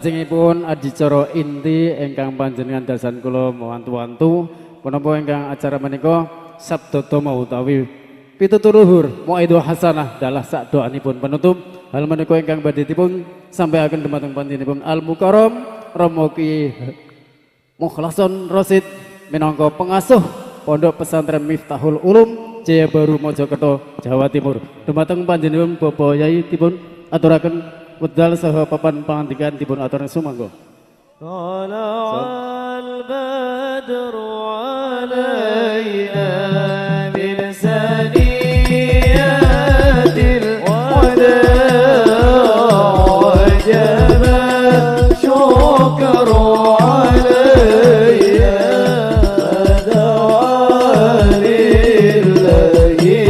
Singipun adicara inti ingkang panjenengan dasan kula mawantu-wantu punapa ingkang acara menika sabda dhamma utawi pitutur luhur mauidhah hasanah dalah sak doanipun penutup hal menika ingkang badhe dipun sampaiaken dumateng panjenenganipun Al Mukarram Rama Ki Mukhlason Rosid minangka pengasuh Pondok Pesantren Miftahul Ulum Jaya Baru Mojokerto Jawa Timur dumateng panjenenganipun Bapak Yai dipun aturaken wedal saha papan pangandikan dipun aturaken sumangga. Tala'al badru alaina min saniyatil wadaa wajaba syukru alaina bad'a lillahi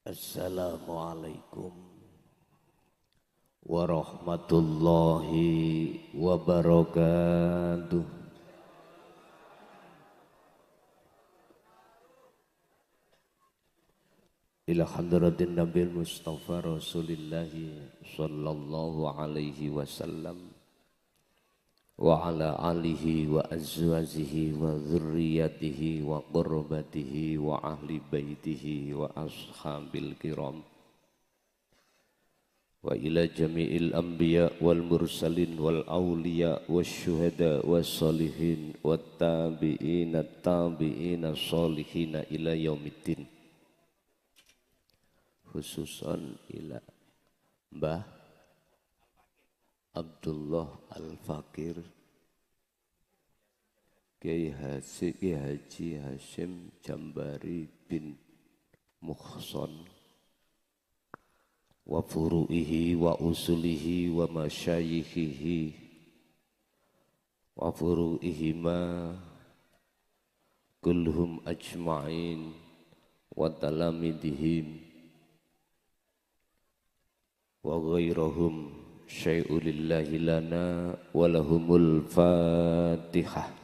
Assalamualaikum warahmatullahi wabarakatuh. Ila hadratin Nabil Mustafa Rasulillahi sallallahu alaihi wasallam wa ala alihi wa azwajihi wa dzurriyyatihi wa qurbatihi wa ahli baitihi wa ashabil kiram wa ila jami'il anbiya wal mursalin wal awliya wasyuhada wassalihin wat tabi'ina tabi'ina salihina ila yaumiddin, khususan ila Mbah Abdullah Al-Fakir Kiai Haji Hashim Jambari bin Mukhson wa furu'ihi wa usulihi wa masyayikhihi wa furu'ihima kulluhum ajma'in wa talamidihim wa ghairahum syai'ulillahi lana walahumul fatihah.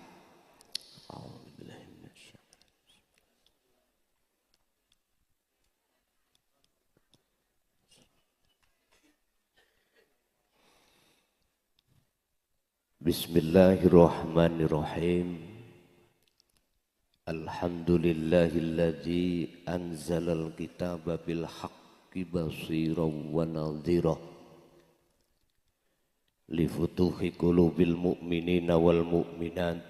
Bismillahirrahmanirrahim. Alhamdulillahilladzi anzalal kitaba bil haqqi basiran wa nadhira li futuhi qulubil mu'minina wal mu'minat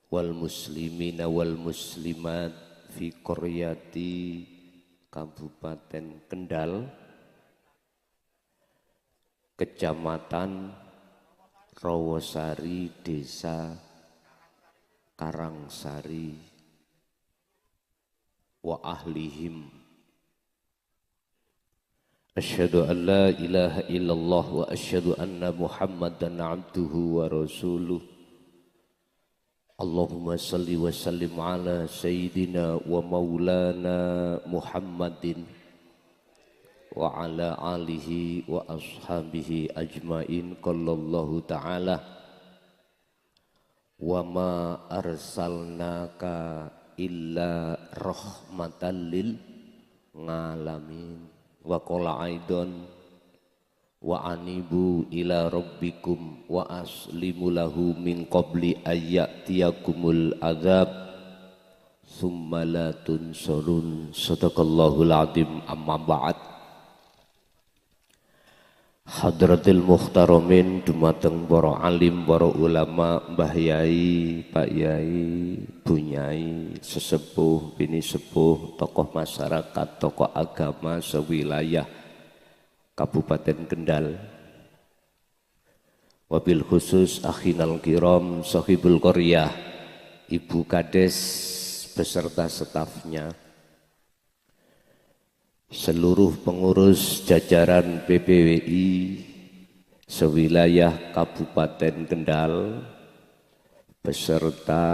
wal muslimina wal muslimat fi qaryati Kabupaten Kendal, Kecamatan Rawasari, Desa Karangsari wa ahlihim. Asyhadu an la ilaha illallah wa asyhadu anna Muhammadan abduhu wa rasuluh. Allahumma salli wa sallim ala sayyidina wa maulana Muhammadin wa ala alihi wa ashabihi ajmain. Qallallahu ta'ala wa ma arsalnaka illa rahmatan lil ngalamin. Wa qala aidan wa anibu ila rabbikum wa aslimu lahu min qabli ayyatiyakumul azab summa la tunsurun. Sadaqallahul azim. Amma ba'd. Hadratil muhtaramin dumateng para alim, para ulama, Mbah Yai, Pak Yai, Bu Nyai, sesepuh, bini sepuh, tokoh masyarakat, tokoh agama sewilayah Kabupaten Kendal. Wabil khusus akhinal kiram sahibul qaryah, Ibu Kades beserta stafnya, seluruh pengurus jajaran PPWI sewilayah Kabupaten Kendal beserta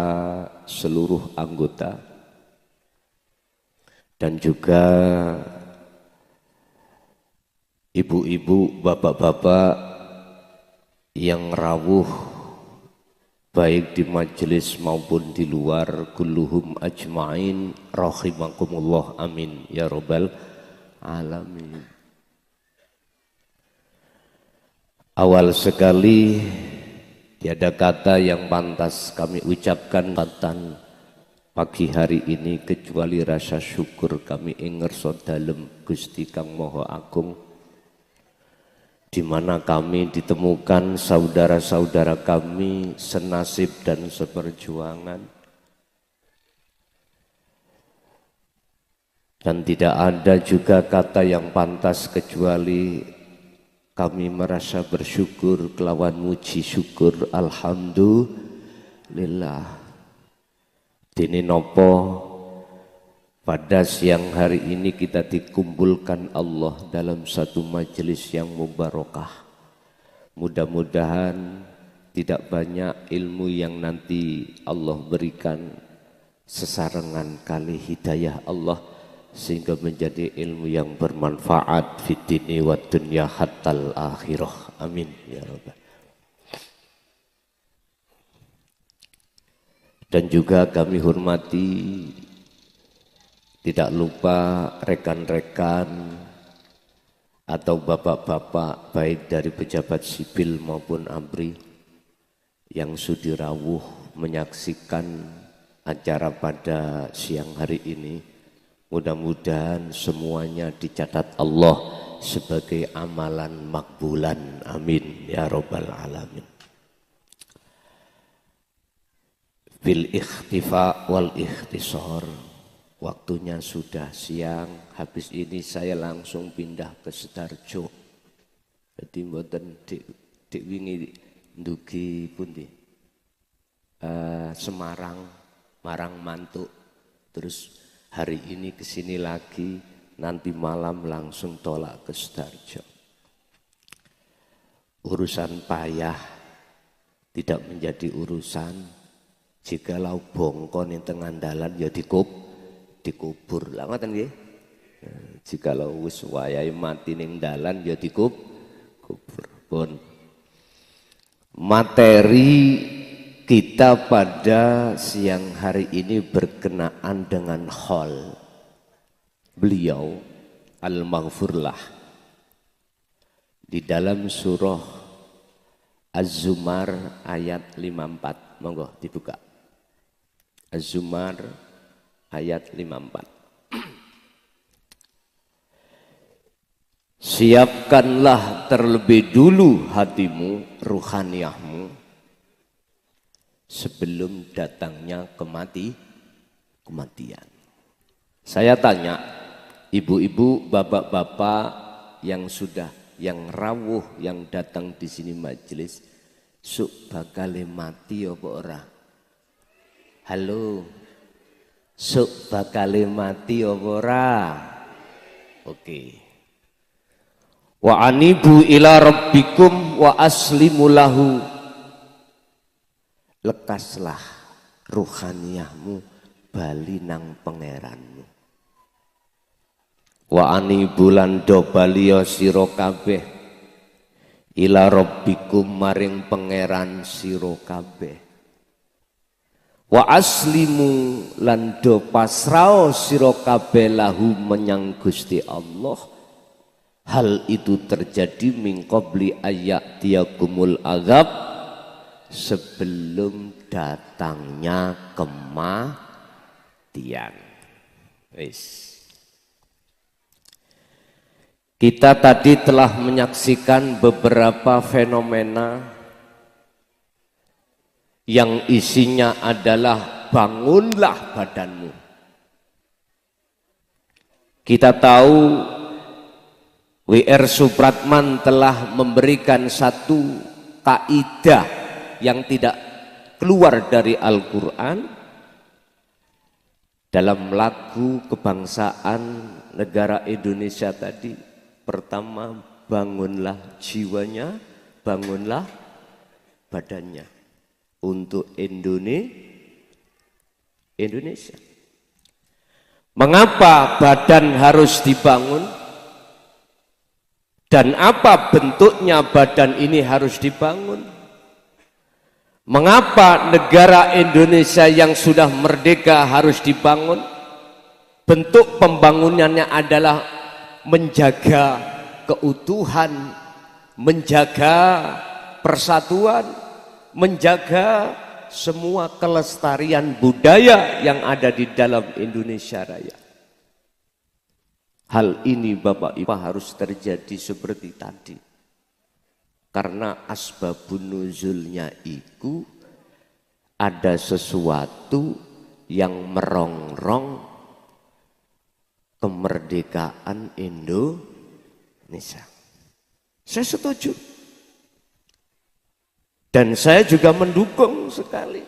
seluruh anggota dan juga ibu-ibu, bapak-bapak yang rawuh baik di majelis maupun di luar, kulluhum ajma'in rahimakumullah, amin ya rabbal alamin. Awal sekali tiada kata yang pantas kami ucapkan pada pagi hari ini kecuali rasa syukur kami ingerso dalem Gusti Kang Maha Agung, di mana kami ditemukan saudara-saudara kami senasib dan seperjuangan, dan tidak ada juga kata yang pantas kecuali kami merasa bersyukur kelawan muji syukur alhamdulillah. Dene nopo pada siang hari ini kita dikumpulkan Allah dalam satu majelis yang mubarakah. Mudah-mudahan tidak banyak ilmu yang nanti Allah berikan sesarengan kali hidayah Allah sehingga menjadi ilmu yang bermanfaat fid dini wad dunya hattal akhirah. Amin ya rabbal. Dan juga kami hormati tidak lupa rekan-rekan atau bapak-bapak baik dari pejabat sipil maupun ABRI yang sudi rawuh menyaksikan acara pada siang hari ini. Mudah-mudahan semuanya dicatat Allah sebagai amalan makbulan. Amin ya rabbal alamin. Bil ikhtifa wal ikhtisar. Waktunya sudah siang, habis ini saya langsung pindah ke Sidoarjo. Jadi mboten dik wingi ndugi pundi? Semarang, Marang Mantuk. Terus hari ini ke sini lagi, nanti malam langsung tolak ke Sidoarjo. Urusan payah tidak menjadi urusan jikalau bongkon yang tengah dalan ya dikubur. Lah ngoten nggih. Jikalau wis wayahe mati ning dalan ya dikubur. Pun materi kita pada siang hari ini berkenaan dengan hal beliau Al-Maghfurlah di dalam surah Az-Zumar ayat 54. Monggo dibuka. Az-Zumar ayat 54. Siapkanlah terlebih dulu hatimu, ruhaniyahmu, sebelum datangnya kematian. Saya tanya, ibu-ibu, bapak-bapak yang rawuh yang datang di sini majelis, suk bakal mati apa ora? Halo, suk bakal mati apa ora? Oke. Wa anibu ila rabbikum wa aslimu lahu. Lekaslah ruhaniyahmu bali nang pangeranmu. Wa anibu lan do baliya sira kabeh ila rabbikum maring pangeran sira kabeh. Wa aslimu lan do pasrao sira kabeh lahu menyang Gusti Allah. Hal itu terjadi min qabli ayyatiyakumul azab, sebelum datangnya kematian. Wis. Kita tadi telah menyaksikan beberapa fenomena yang isinya adalah bangunlah badanmu. Kita tahu W.R. Supratman telah memberikan satu kaidah yang tidak keluar dari Al-Quran dalam lagu kebangsaan negara Indonesia tadi, pertama bangunlah jiwanya, bangunlah badannya untuk Indonesia. Mengapa badan harus dibangun? Dan apa bentuknya badan ini harus dibangun? Mengapa negara Indonesia yang sudah merdeka harus dibangun? Bentuk pembangunannya adalah menjaga keutuhan, menjaga persatuan, menjaga semua kelestarian budaya yang ada di dalam Indonesia Raya. Hal ini Bapak Ibu harus terjadi seperti tadi. Karena asbabun nuzulnya itu ada sesuatu yang merongrong kemerdekaan Indonesia. Saya setuju. Dan saya juga mendukung sekali.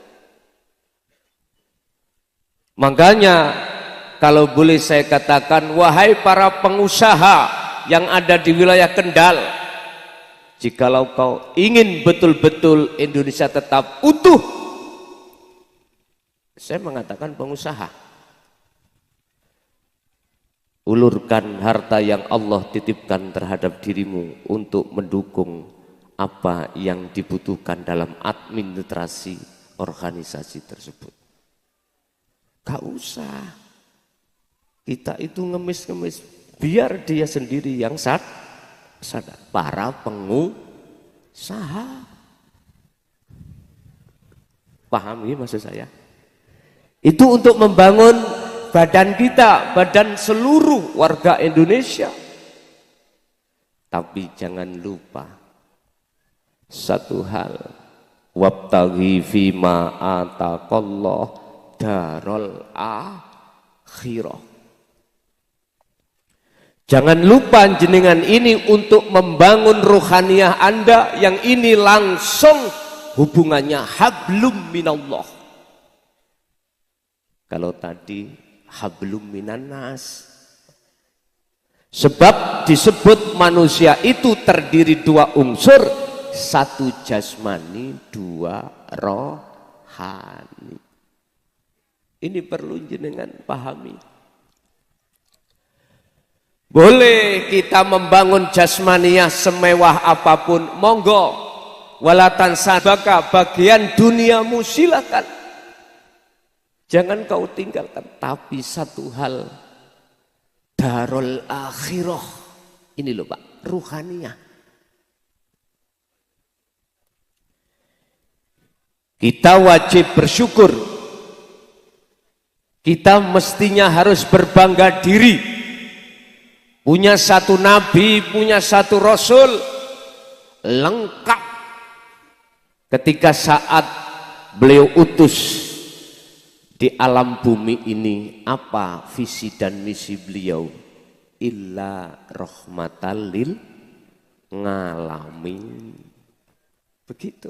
Makanya kalau boleh saya katakan, wahai para pengusaha yang ada di wilayah Kendal, jikalau kau ingin betul-betul Indonesia tetap utuh, saya mengatakan pengusaha, ulurkan harta yang Allah titipkan terhadap dirimu untuk mendukung apa yang dibutuhkan dalam administrasi organisasi tersebut. Gak usah kita itu ngemis-ngemis, biar dia sendiri yang sadar. Para pengusaha, paham ya maksud saya? Itu untuk membangun badan kita, badan seluruh warga Indonesia. Tapi jangan lupa satu hal, wabtaghi fima ataqallah darul akhirah. Jangan lupa jenengan ini untuk membangun rohaniah Anda yang ini langsung hubungannya hablum minallah. Kalau tadi hablum minan nas. Sebab disebut manusia itu terdiri dua unsur, satu jasmani, dua rohani. Ini perlu jenengan pahami. Boleh kita membangun jasmaniah semewah apapun, monggo. Walatan sabaka, bagian duniamu silakan. Jangan kau tinggalkan. Tapi satu hal, darul akhirah. Ini loh Pak, ruhaniyah. Kita wajib bersyukur. Kita mestinya harus berbangga diri. Punya satu nabi, punya satu rasul, lengkap. Ketika saat beliau utus di alam bumi ini, apa visi dan misi beliau? Illa rahmatal lil ngalamin. Begitu.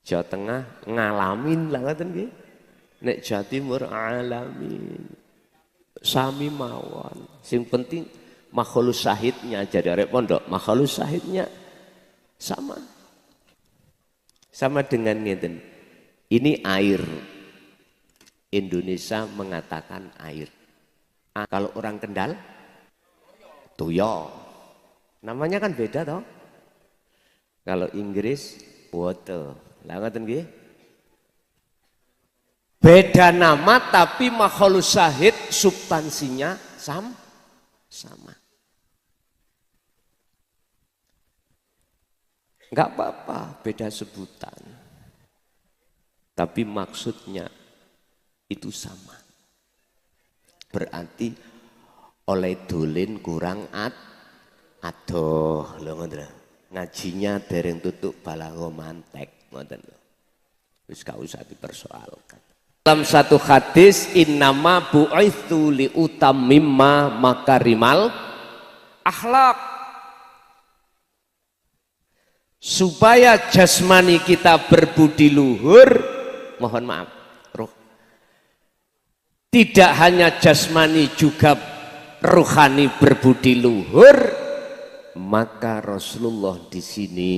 Jawa Tengah ngalamin lah ngoten nggih. Nek Jawa Timur alamin. Sami mawon. Sing penting makhluk syahidnya, jadi arek pondok makhluk syahidnya sama dengan ngeten. Ini air. Indonesia mengatakan air. Kalau orang Kendal toyo. Namanya kan beda toh. Kalau Inggris water. Lah ngoten nggih. Beda nama tapi makhluk syahid substansinya sama. Enggak apa-apa, beda sebutan. Tapi maksudnya itu sama. Berarti oleh dolin kurang adoh lho ngoten. Ngajinya dereng tutuk balago mantek ngoten lho. Wis gak usah dipersoalkan. Dalam satu hadis, innama bu'itsu liutammimma makarimal akhlak. Supaya jasmani kita berbudi luhur, mohon maaf, roh. Tidak hanya jasmani juga rohani berbudi luhur, maka Rasulullah di sini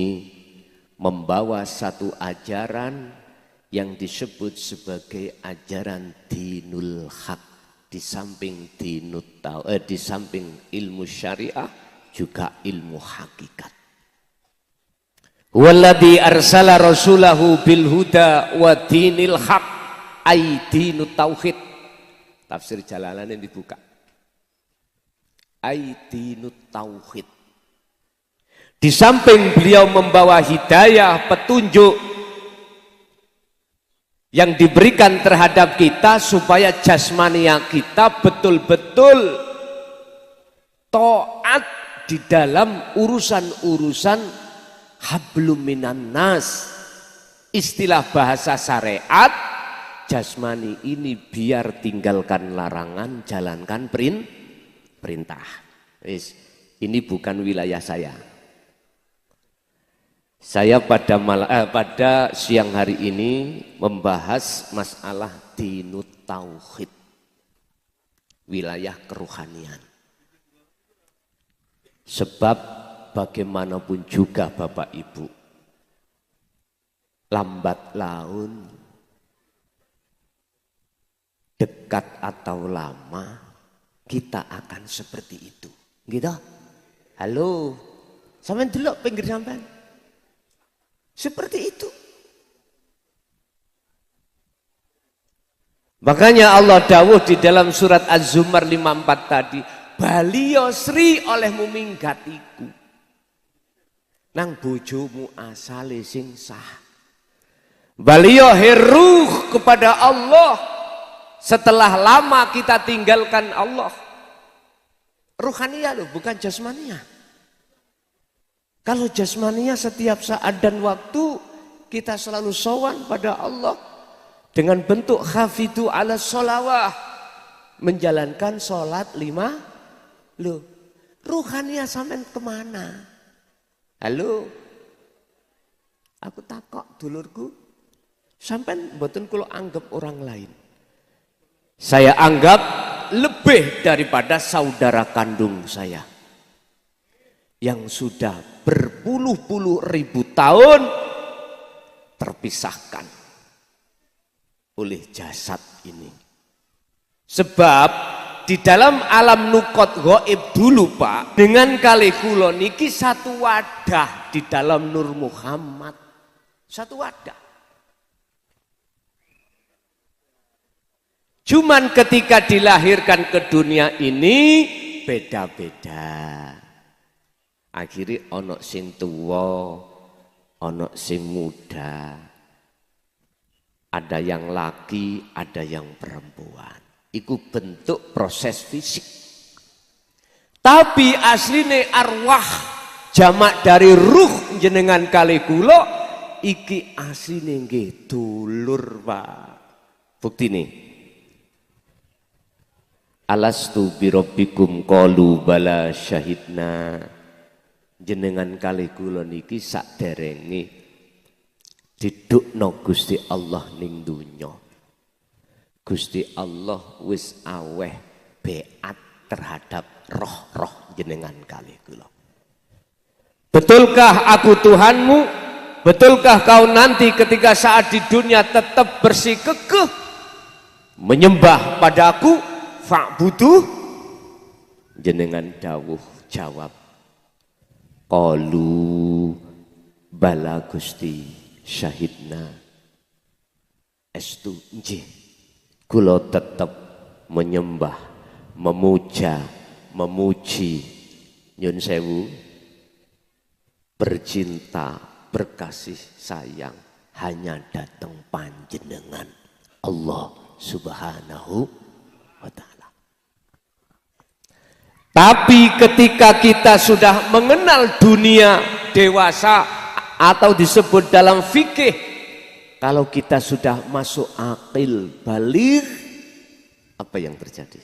membawa satu ajaran yang disebut sebagai ajaran dinul haq. Di samping di samping ilmu syariah juga ilmu hakikat. Walladzi arsala rasulahu bil huda wa dinil haq ay dinut tauhid. Tafsir Jalalain dibuka. Ay dinut tauhid. Di samping beliau membawa hidayah, petunjuk yang diberikan terhadap kita supaya jasmania kita betul-betul taat di dalam urusan-urusan hablum minan nas. Istilah bahasa syariat, jasmani ini biar tinggalkan larangan, jalankan perintah. Ini bukan wilayah saya. Saya pada siang hari ini membahas masalah dinut tauhid, wilayah kerohanian. Sebab bagaimanapun juga Bapak Ibu, lambat laun, dekat atau lama, kita akan seperti itu. Gitu? Halo, sampean delok pinggir sampean. Seperti itu. Makanya Allah dawuh di dalam surat Az-Zumar 54 tadi, baliyo sri olehmu minggatiku nang bojomu asale sing sah. Baliyo heruh kepada Allah setelah lama kita tinggalkan Allah. Ruhaniyah loh, bukan jasmaniyah. Kalau jasmania setiap saat dan waktu kita selalu sowan pada Allah dengan bentuk khafidu ala sholawah, menjalankan sholat 5. Loh, ruhania sampean kemana? Halo, aku takok dulurku, sampean mboten kula anggap orang lain. Saya anggap lebih daripada saudara kandung saya yang sudah berpuluh-puluh ribu tahun terpisahkan oleh jasad ini. Sebab di dalam alam nukot gaib dulu Pak, dengan kali kula niki satu wadah di dalam Nur Muhammad. Satu wadah. Cuman ketika dilahirkan ke dunia ini beda-beda. Akhirnya ono sing tuwa, ono sing muda. Ada yang laki, ada yang perempuan. Iku bentuk proses fisik. Tapi asline arwah, jamak dari ruh jenengan kali kula, iki asline nggih dulur Pak. Buktine. Alastu birabbikum qalu bala syahidna. Jenengan kali kula niki sakderenge didukno Gusti Allah ning donya. Gusti Allah wis aweh beat terhadap roh-roh jenengan kali kula. Betulkah aku Tuhanmu? Betulkah kau nanti ketika saat di dunia tetap bersikukuh menyembah padaku? Fa'budu. Jenengan dawuh jawab, qalu bala Gusti syahidna. Estu nggih kula tetep menyembah, memuja, memuji, nyun sewu, bercinta, berkasih sayang hanya datang panjenengan Allah Subhanahu wa ta'ala. Tapi ketika kita sudah mengenal dunia dewasa atau disebut dalam fikih, kalau kita sudah masuk akil baligh, apa yang terjadi?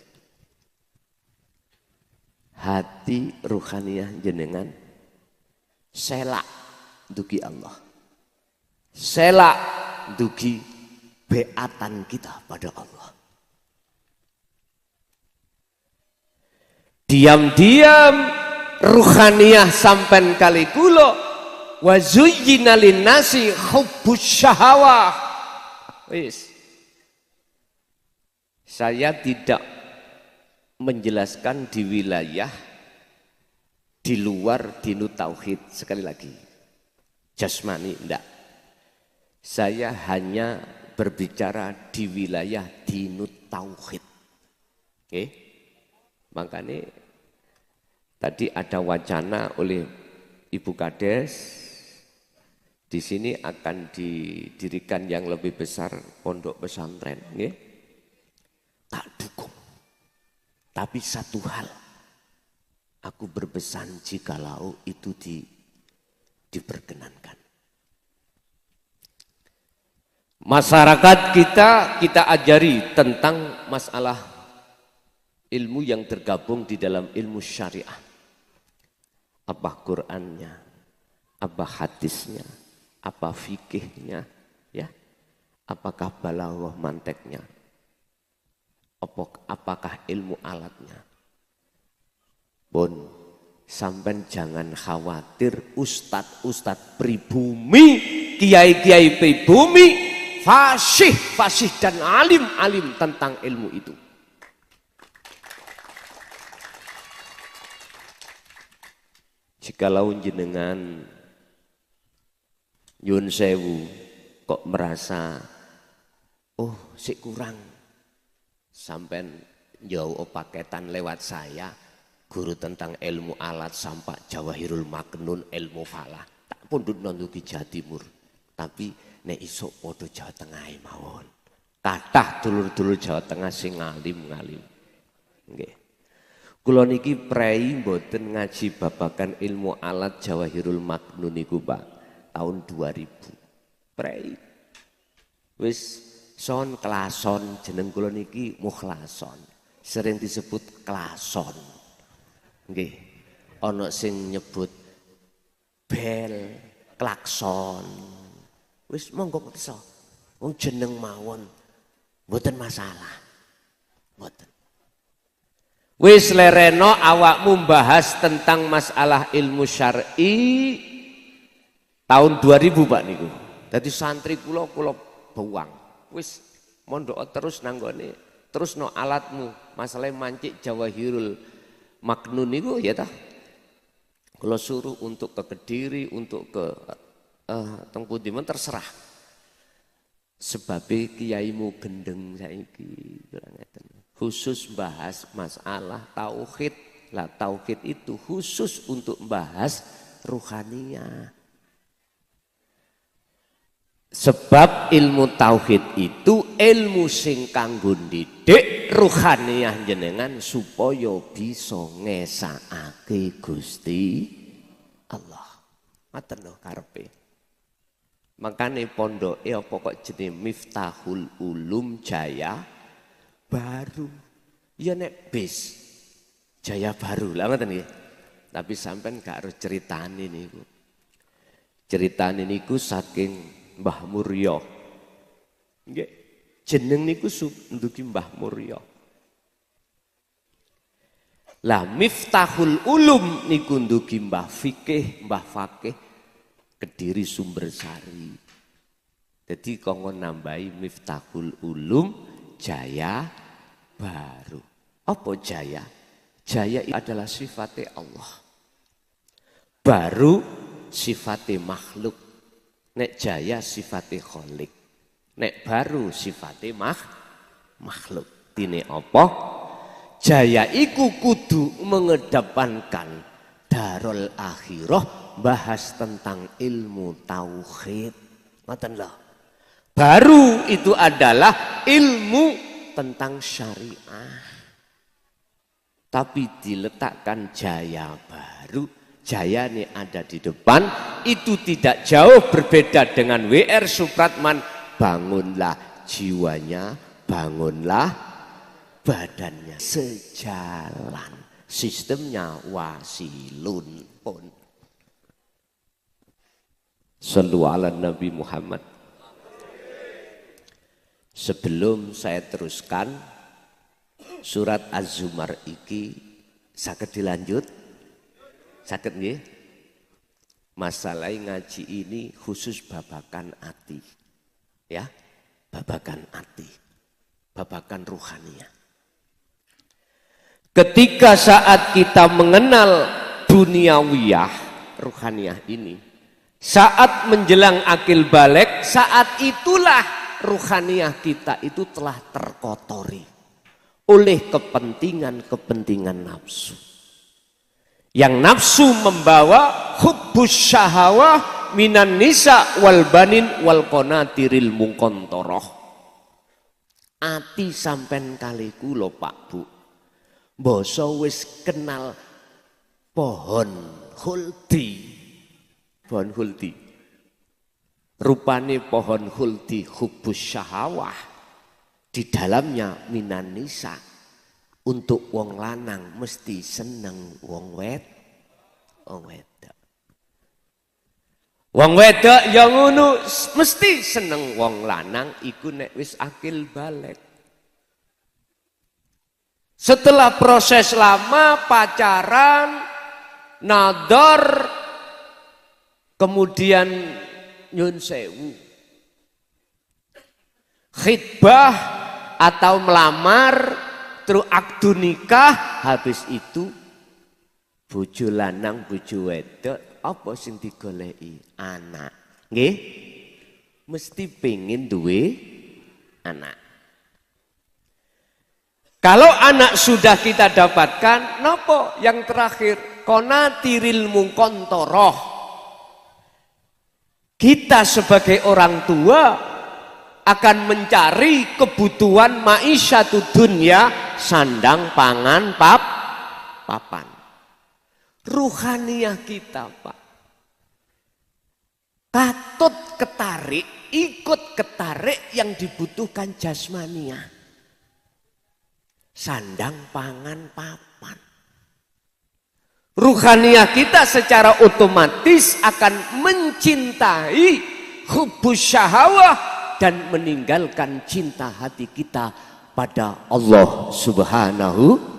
Hati ruhaniyah jenengan selak dugi Allah, selak dugi beatan kita pada Allah. diam-diam ruhaniyah sampen kali kula wa zuyyina linnasi hubbus syahawah. Wis. Saya tidak menjelaskan di wilayah di luar dinu tauhid, sekali lagi jasmani enggak. Saya hanya berbicara di wilayah dinu tauhid. Oke. Makanya tadi ada wacana oleh Ibu Kades, di sini akan didirikan yang lebih besar pondok pesantren, nggih. Tak dukung. Tapi satu hal, aku berpesan jikalau itu diperkenankan. Masyarakat kita ajari tentang masalah ilmu yang tergabung di dalam ilmu syariah. Apa Qur'annya, apa hadisnya, apa fikihnya, ya, apakah balaghah manteknya, apakah ilmu alatnya. Bon, sampai jangan khawatir ustadz pribumi, kiai pribumi, fasih dan alim tentang ilmu itu. Jikalau jenengan nyun sewu kok merasa sik kurang sampai jauh paketan lewat saya guru tentang ilmu alat sampai Jawahirul Maknun, ilmu falah tak pundut nonduki Jawa Timur, tapi nek iso podo Jawa Tengah mawon. Kathah dulur-dulur Jawa Tengah sing ngalim nggih. Kula niki prei mboten ngaji babagan ilmu alat Jawahirul Maknun niku Pak, tahun 2000. Prei. Wis son klason, jeneng kula niki Mukhlason. Sering disebut klason. Nggih. Ana sing nyebut bel, klakson. Wis monggo kersa. Wong jeneng mawon mboten masalah. Mboten. Wis lereno awakmu bahas tentang masalah ilmu syar'i tahun 2000 Pak niku. Dadi santri kula buang. Wis mondok terus nanggone, terus no alatmu. Masalah mancik Jawahirul Maknun niku ya tah. Kula suruh untuk ke Kediri, untuk ke teng pundi men terserah. Sebabe kiaimu gendeng saiki ngeten. Khusus bahas masalah tauhid. Lah tauhid itu khusus untuk bahas ruhaniyah. Sebab ilmu tauhid itu ilmu sing kanggo ndidik ruhaniyah jenengan supaya bisa ngesakake Gusti Allah. Ngoten lho karepe. Makane pondoke apa kok jenenge Miftahul Ulum Jaya Baru. Ya nek bis Jaya Baru lah ngoten nggih. Tapi sampean gak harus ceritane niku. Ceritane niku saking Mbah Murya. Nggih. Jeneng niku ndugi Mbah Murya. Lah Miftahul Ulum niku ndugi Mbah Fikih, Mbah Fakih Kediri Sumbersari. Jadi kongkon nambahi Miftahul Ulum Jaya Baru. Apa jaya? Jaya itu adalah sifatnya Allah. Baru sifatnya makhluk. Nek jaya sifatnya kholik. Nek baru sifatnya makhluk. Dine apa? Jaya iku kudu mengedepankan darul akhirah, bahas tentang ilmu tauhid. Ngoten lho. Baru itu adalah ilmu tentang syariah. Tapi diletakkan jaya baru, jaya ini ada di depan, itu tidak jauh berbeda dengan W.R. Supratman. Bangunlah jiwanya, bangunlah badannya, sejalan. Sistemnya wasilun pun. Shallu ala Nabi Muhammad. Sebelum saya teruskan surat Az-Zumar iki Saged dilanjut? Saged nggih? Masalah ngaji ini khusus babakan ati. Ya, babakan ati. Babakan ruhaniyah. Ketika saat kita mengenal duniawiyah, ruhaniyah ini, saat menjelang akil balik, saat itulah ruhaniyah kita itu telah terkotori oleh kepentingan-kepentingan nafsu. Yang nafsu membawa hubbus syahawah minan nisa wal banin wal qanatiril muqantharah. Ati sampen kali kula Pak Bu. Basa wis kenal pohon huldi. Pohon huldi. Rupane pohon huldi hubbus syahawah. Di dalamnya minan nisa. Untuk wong lanang mesti seneng wong wedok. Wong wedok yang ngono mesti seneng wong lanang iku nek wis akil balik. Setelah proses lama pacaran, nador, kemudian nyun sewu, khitbah atau melamar, terus akdu nikah, habis itu bojo lanang bojo wedok apa sing digoleki? Anak. Nggih? Mesti pengen duwe anak. Kalau anak sudah kita dapatkan, nopo yang terakhir? Qanatiril muqantharah. Kita sebagai orang tua akan mencari kebutuhan maisyatud dunya, sandang, pangan, papan. Ruhaniyah kita, Pak, patut ketarik, ikut ketarik yang dibutuhkan jasmaniah. Sandang, pangan, papan. Ruhaniyah kita secara otomatis akan mencintai hubbus syahawah dan meninggalkan cinta hati kita pada Allah Subhanahu.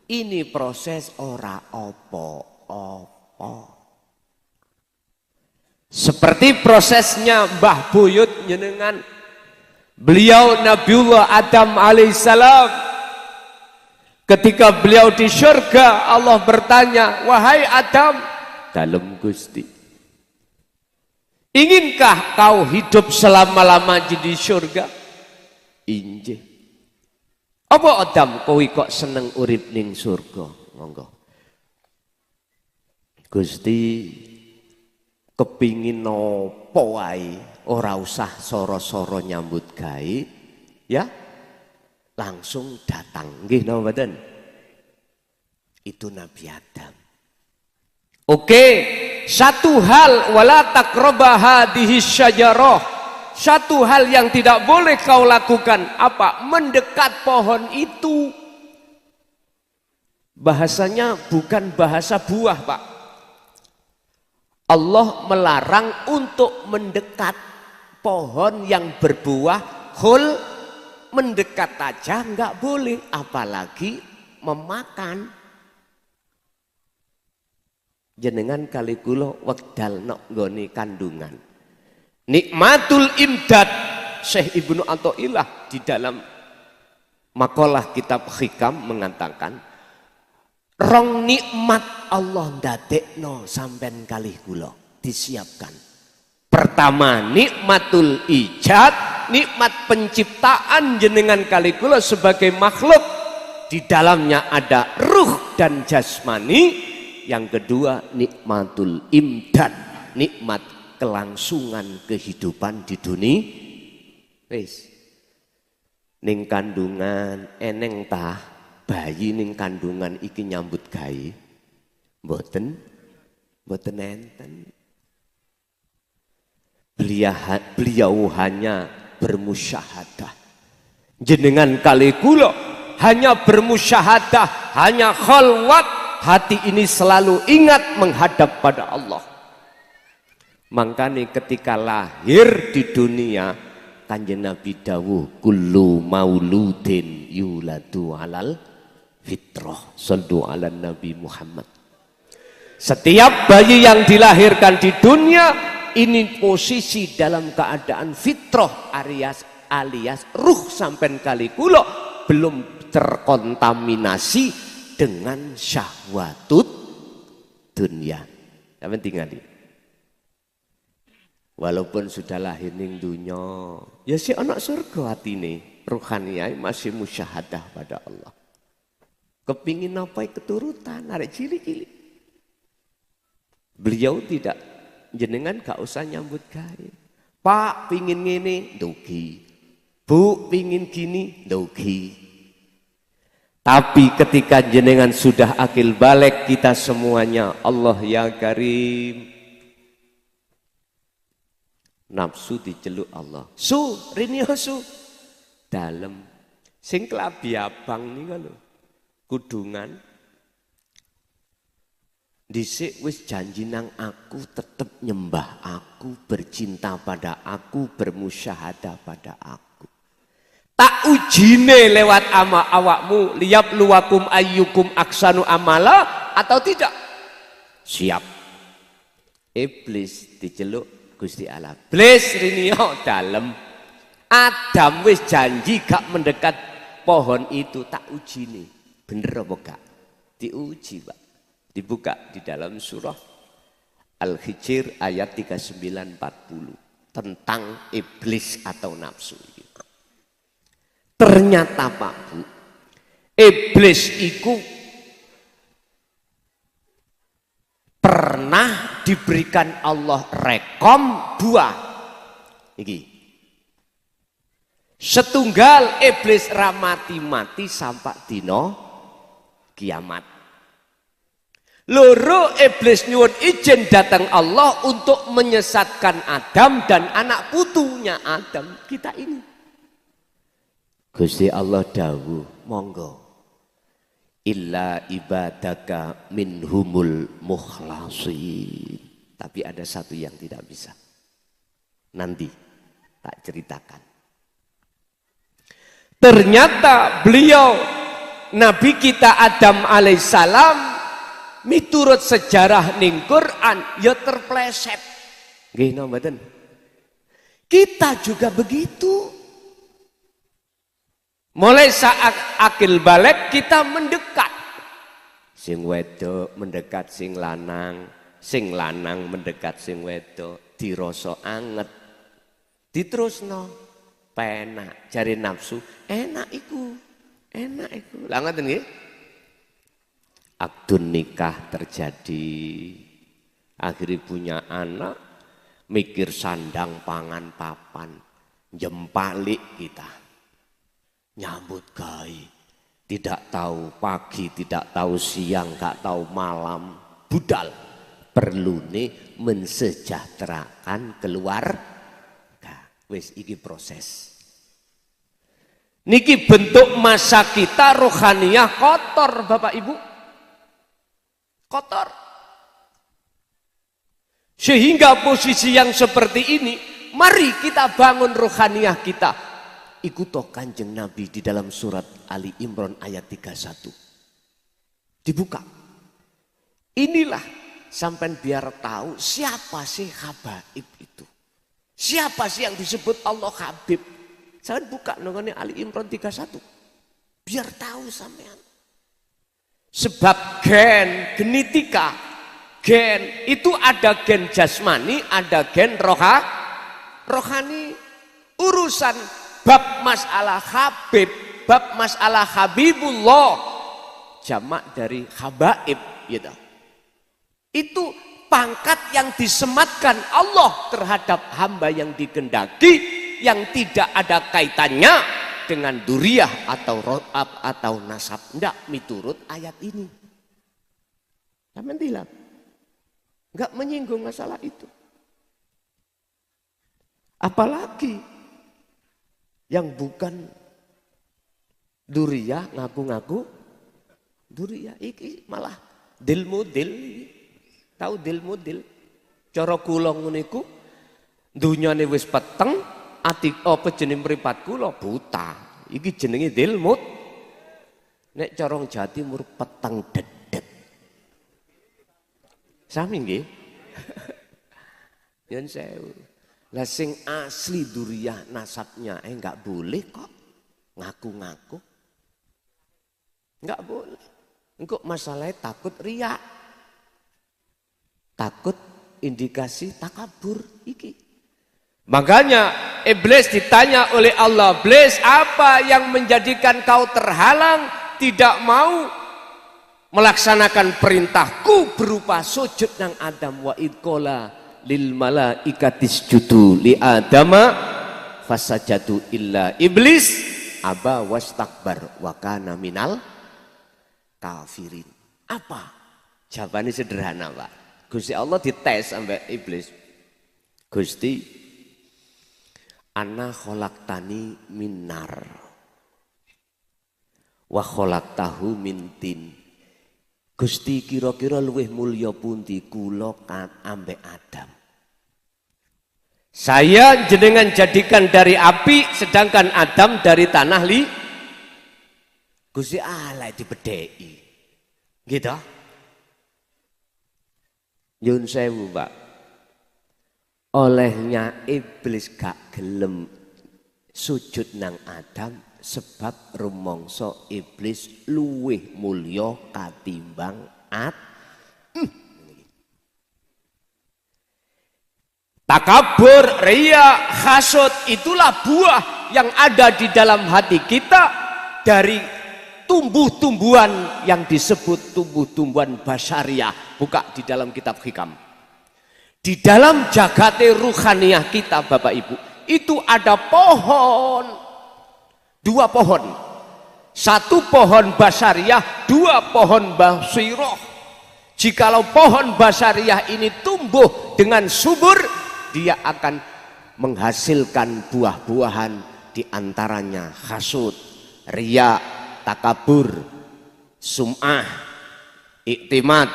Ini proses ora opo-opo. Seperti prosesnya Mbah Buyut nyenengan. Beliau Nabiullah Adam alaihissalam. Ketika beliau di surga, Allah bertanya, wahai Adam, dalem Gusti, inginkah kau hidup selama-lamanya di surga? Injih. Apa Adam kowe kok seneng urip ning surga? Monggo. Gusti, kepingin nopo wae, ora usah soro-soro nyambut gawe, ya. Langsung datang, nggih napa mboten? Itu Nabi Adam. Oke, satu hal wala taqraba hadhihi syajarah. Satu hal yang tidak boleh kau lakukan apa? Mendekat pohon itu. Bahasanya bukan bahasa buah, Pak. Allah melarang untuk mendekat pohon yang berbuah khul. Mendekat aja nggak boleh, apalagi memakan. Jenengan kali kula wekdal nok nggone kandungan. Nikmatul imdad Syekh Ibnu Athaillah di dalam makalah kitab Hikam mengatakan, rong nikmat Allah ndadekno sampean kali kula disiapkan. Pertama nikmatul ijad, nikmat penciptaan jenengan kali kula sebagai makhluk, di dalamnya ada ruh dan jasmani. Yang kedua nikmatul imdad, nikmat kelangsungan kehidupan di dunia. Wis ning kandungan eneng tah bayi ning kandungan iki nyambut gawe mboten enten. Beliau hanya bermusyahadah. Jenengan kali kula hanya bermusyahadah, hanya khalwat, hati ini selalu ingat menghadap pada Allah. Makanya ketika lahir di dunia, Kanjeng Nabi dawuh kullu mauludin yuladu alal fitrah. Shallu ala Nabi Muhammad. Setiap bayi yang dilahirkan di dunia ini posisi dalam keadaan fitrah alias ruh sampai kali kulo belum terkontaminasi dengan syahwatut dunia. Sampeyan tingali. Walaupun sudah lahir ning dunya, ya si anak surga hatine, ruhaniyah masih musyahadah pada Allah. Kepingin apa keturutan, arek cilik-cilik. Beliau tidak, jenengan gak usah nyambut gawe. Pak pingin ngene, ndugi. Bu pingin gini, ndugi. Tapi ketika jenengan sudah akil balik, kita semuanya Allah ya Karim. Nafsu diceluk Allah. Su, rini su. Dalam. Sing kelabi abang nih lho. Kudungan. Dhisik wis janji nang aku, tetep nyembah aku, bercinta pada aku, bermusyahadah pada aku. Tak ujine lewat awakmu, liyab luwakum ayyukum aksanu amala atau tidak? Siap. Iblis diceluk Gusti Allah. Iblis rinio dalem. Adam wis janji gak mendekat pohon itu, tak ujine. Bener apa gak? Diuji, Pak. Dibuka di dalam surah Al-Hijr ayat 39-40 tentang iblis atau nafsu. Ternyata Pak Bu, iblis itu pernah diberikan Allah rekom dua. Iki. Setunggal iblis ramati-mati sampai dino kiamat. Loro iblis nyuwun izin datang Allah untuk menyesatkan Adam dan anak putunya Adam kita ini. Gusti Allah dawuh, monggo. Illa ibadaka minhumul mukhlasin. Tapi ada satu yang tidak bisa. Nanti tak ceritakan. Ternyata beliau Nabi kita Adam alaihissalam miturut sejarah ning Quran ya terpleset. Nggih napa mboten? Kita juga begitu. Mulai saat akil balik kita mendekat. Sing wedok mendekat sing lanang mendekat sing wedok, dirasa anget. Diterusno penak jare nafsu, enak iku. Lah ngoten nggih? Akdun nikah terjadi, akhirnya punya anak, mikir sandang pangan papan, jempalik kita. Nyambut gawe, tidak tahu pagi, tidak tahu siang, gak tahu malam, budal. Perlu nih mensejahterakan keluarga. Wis iki proses. Niki bentuk masa kita rohaniyah kotor, Bapak Ibu. Kotor. Sehingga posisi yang seperti ini, mari kita bangun rohaniyah kita. Ikutoh Kanjeng Nabi di dalam surat Ali Imran ayat 31. Dibuka. Inilah sampai biar tahu siapa sih habaib itu. Siapa sih yang disebut Allah Habib. Saya buka nongone Ali Imran 31. Biar tahu sampean. Sebab gen genetika, gen itu ada gen jasmani, ada gen rohani. Urusan bab masalah Habib, bab masalah Habibullah, jamak dari habaib, gitu. Itu pangkat yang disematkan Allah terhadap hamba yang dikehendaki, yang tidak ada kaitannya dengan duriyah atau ro'ab atau nasab. Tidak miturut ayat ini. Sampeyan bilang, enggak menyinggung masalah itu. Apalagi yang bukan duriyah ngaku-ngaku duriyah iki malah dilmudil. Tahu dilmudil? Cara kula ngene iku dunyane wis peteng, ati apa jeneng mripat kula buta. Iki jenenge dilmud. Nek corong Jawa Timur peteng dedet. Sami nggih? Yen sewu. Lah sing asli duriyah nasabnya enggak boleh kok ngaku-ngaku. Enggak boleh. Engko masalahnya takut riya. Takut indikasi takabur iki. Makanya iblis ditanya oleh Allah, "Iblis, apa yang menjadikan kau terhalang tidak mau melaksanakan perintahku berupa sujud nang Adam wa idqala lil malaikatis judu li adama fasajadu illa iblis aba wastakbar wa kana minal kafirin." Apa? Jawabannya sederhana, Pak. Gusti Allah dites sampai iblis. Gusti, ana khalaqtani minar wa khalaqtahu min tin. Gusti, kira-kira luwih mulya pundi kula kan ambek Adam? Saya jenengan jadikan dari api, sedangkan Adam dari tanah li. Gusti Allah dibedheki. Gitu. Nyun sewu, Pak. Olehnya iblis gak gelem sujud nang Adam sebab rumangsa iblis luwih mulya katimbang takabur, riya, hasud itulah buah yang ada di dalam hati kita dari tumbuh-tumbuhan yang disebut tumbuh-tumbuhan basyariah. Buka di dalam kitab hikam. Di dalam jagate ruhaniyah kita Bapak Ibu, itu ada pohon. 2 pohon. 1 pohon basyariah, 2 pohon basiroh. Jikalau pohon basyariah ini tumbuh dengan subur, dia akan menghasilkan buah-buahan, di antaranya hasud, riya, takabur, sum'ah, iktimad,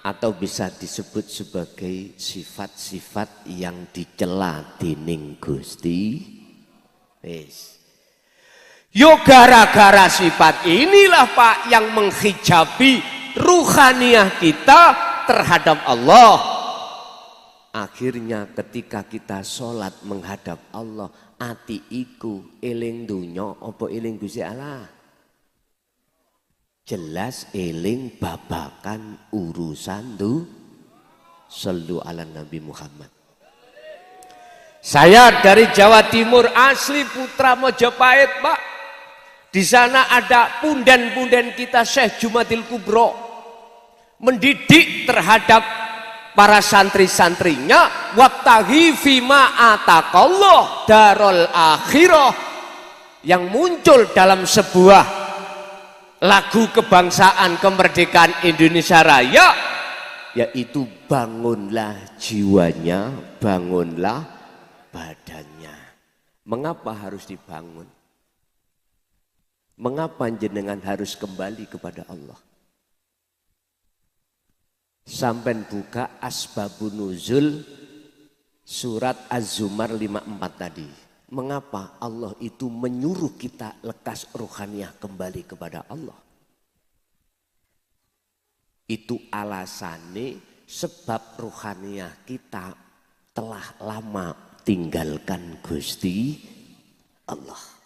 atau bisa disebut sebagai sifat-sifat yang dicela dening Gusti. Wis. Yo gara-gara sifat inilah Pak yang menghijabi ruhaniyah kita terhadap Allah. Akhirnya ketika kita sholat menghadap Allah, ati iku eling dunya apa eling Gusti Allah? Jelas eling babakan urusan tu. Sallu ala Nabi Muhammad. Saya dari Jawa Timur, asli putra Mojopahit, Pak. Di sana ada punden-punden kita Syekh Jumadil Kubro, mendidik terhadap para santri-santrinya, wabtaghi fima ataqallah darul akhirah, yang muncul dalam sebuah lagu kebangsaan kemerdekaan Indonesia Raya, yaitu bangunlah jiwanya, bangunlah badannya. Mengapa harus dibangun? Mengapa jenengan harus kembali kepada Allah? Sampai buka asbabun nuzul surat Az-Zumar 54 tadi. Mengapa Allah itu menyuruh kita lekas ruhaniyah kembali kepada Allah? Itu alasannya sebab ruhaniyah kita telah lama tinggalkan Gusti Allah.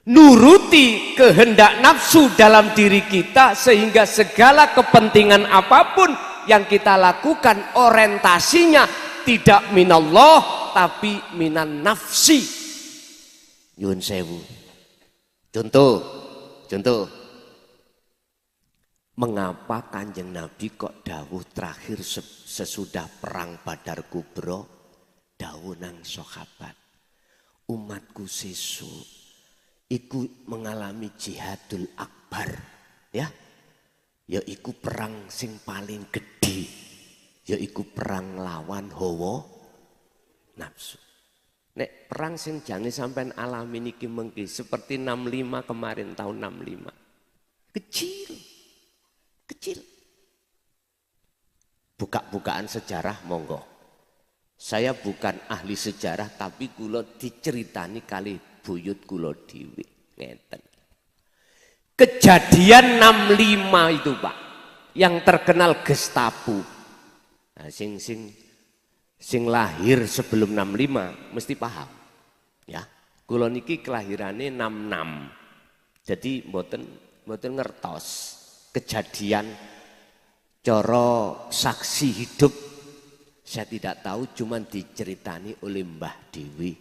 Nuruti kehendak nafsu dalam diri kita sehingga segala kepentingan apapun yang kita lakukan orientasinya tidak minallah tapi minan nafsi. Yun sewu. Contoh. Mengapa Kanjeng Nabi kok dawuh terakhir sesudah perang Badar Kubro, dawuh nang sahabat, umatku sesuk iku mengalami jihadul akbar, ya, yaiku perang sing paling gede, yaiku perang lawan hawa nafsu. Nek perang sing jane sampean alami niki mengki seperti 65 kemarin, tahun 65. Kecil. Buka-bukaan sejarah monggo. Saya bukan ahli sejarah tapi kula diceritani kali buyut kula dhewe ngeten. kejadian 65 itu Pak, yang terkenal Gestapo. Nah, sing lahir sebelum 65 mesti paham. Ya, kula niki kelahirane 66. Jadi mboten ngertos kejadian cara saksi hidup. Saya tidak tahu, cuman diceritani oleh Mbah Dewi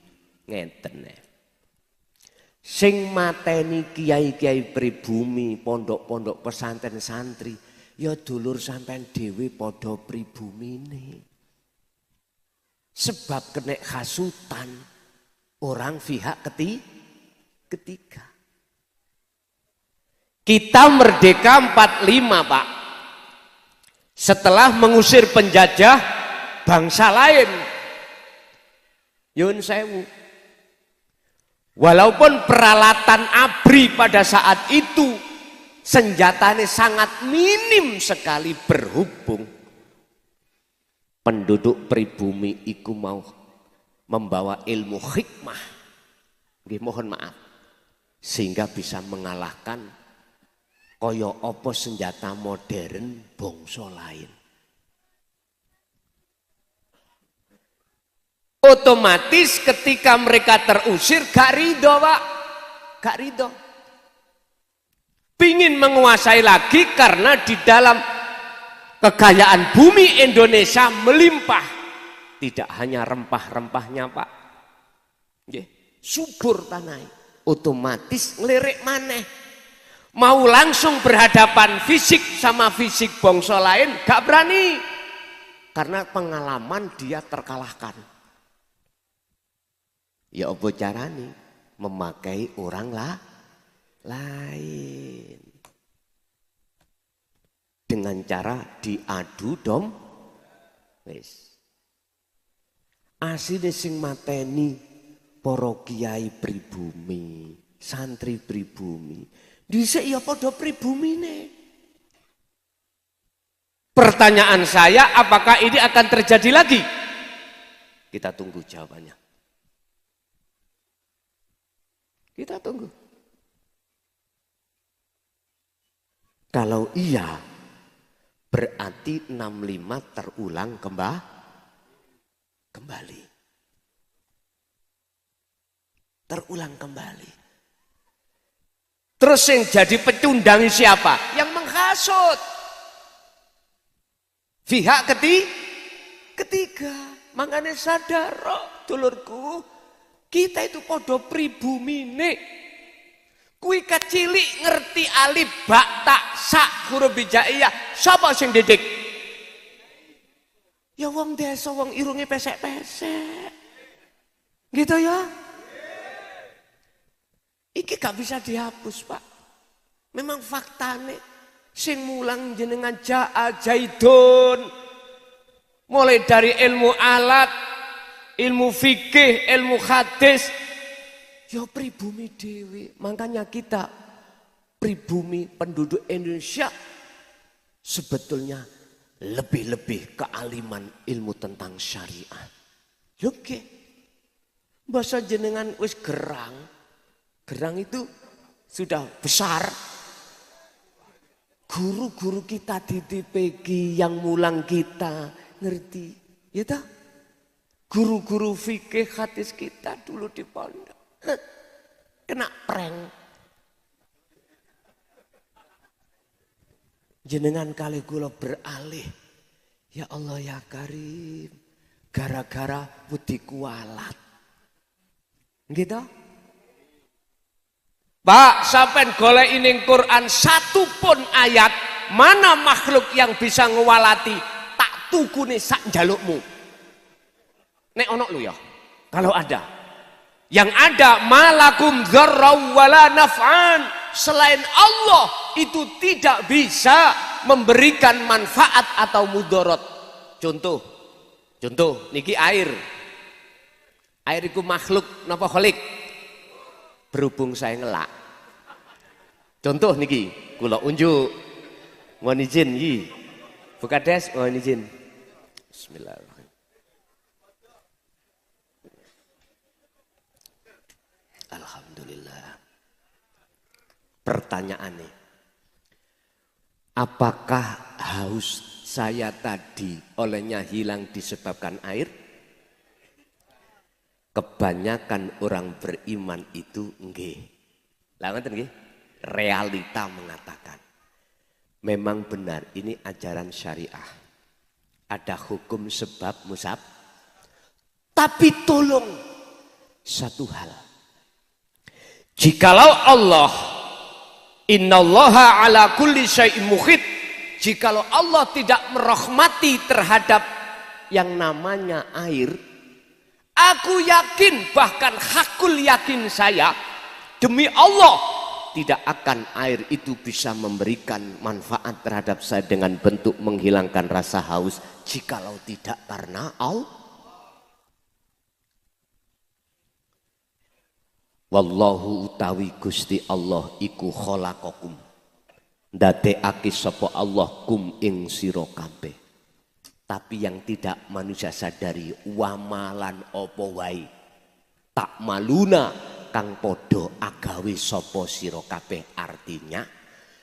ngeten. Sing mateni kiai-kiai pribumi, pondok-pondok pesantren santri, ya dulur sampean dhewe padha pribumine. Sebab kena hasutan orang pihak ketiga. Kita merdeka 45 Pak. Setelah mengusir penjajah bangsa lain. Yun sewu. Walaupun peralatan ABRI pada saat itu senjatanya sangat minim sekali, berhubung penduduk pribumi iku mau membawa ilmu hikmah. Mohon maaf. Sehingga bisa mengalahkan kaya apa senjata modern bangsa lain. Otomatis ketika mereka terusir gak ridho Pak, gak ridho. Pingin menguasai lagi karena di dalam kekayaan bumi Indonesia melimpah. Tidak hanya rempah-rempahnya Pak, subur tanah. Otomatis ngelirik maneh. Mau langsung berhadapan fisik sama fisik bangsa lain gak berani. Karena pengalaman dia terkalahkan. Ya apa carane? Memakai orang lain. Dengan cara diadu wis. Asline sing mateni para kiai pribumi, santri pribumi. Dhisik ya padha pribumine. Pertanyaan saya, apakah ini akan terjadi lagi? Kita tunggu jawabannya. Kita tunggu. Kalau iya, berarti 65 terulang kembali. Terulang kembali. Terus yang jadi pecundang siapa? Yang menghasut. Pihak ketiga. Makanya sadar, dulurku, kita itu podo pribumine. Kui kecilik ngerti alif ba ta sa huruf hijaiyah. Sapa sing didik? Ya wong desa, wong irunge pesek-pesek. Gitu ya? Iki gak bisa dihapus, Pak. Memang faktane sing mulang jenengan jaidun. Mulai dari ilmu alat, ilmu fikih, ilmu hadis, ya pribumi dewi. Makanya kita pribumi penduduk Indonesia sebetulnya lebih-lebih kealiman ilmu tentang syariah. Oke, bahasa jenengan wis gerang itu sudah besar. Guru-guru kita di TPG yang mulang kita ngerti, ya tak? Guru-guru fikih hadis kita dulu di pondok kena prank. Jenengan kali kula beralih, ya Allah ya Karim, gara-gara wedi kualat. Gitu? Pak, sampean golek ning Quran satu pun ayat mana makhluk yang bisa ngewalati tak tukune sak njalukmu. Nek ono lu ya. Kalau ada. Yang ada malakum dzarra wala naf'an. Selain Allah itu tidak bisa memberikan manfaat atau mudarat. Contoh niki air. Air itu makhluk napa khalik? Berhubung saya ngelak. Contoh niki, kula unjuk. Mohon izin iki. Bukades, mohon izin. Bismillahirrahmanirrahim. Alhamdulillah. Pertanyaannya, apakah haus saya tadi olehnya hilang disebabkan air? Kebanyakan orang beriman itu nggih. Lah ngoten nggih? Realita mengatakan memang benar ini ajaran syariah. Ada hukum sebab musab. Tapi tolong satu hal. Jikalau Allah innallaha ala kulli syai'in muhit. Jikalau Allah tidak merahmati terhadap yang namanya air, aku yakin, bahkan hakul yakin saya, demi Allah, tidak akan air itu bisa memberikan manfaat terhadap saya dengan bentuk menghilangkan rasa haus, jikalau tidak karena Allah. Wallahu utawi Gusti Allah iku khalaqakum. Ndadekake sapa Allah kum ing sira kabeh. Tapi yang tidak manusia sadari wamalan apa wae. Tak maluna kang podo agawe sapa sira kabeh, artinya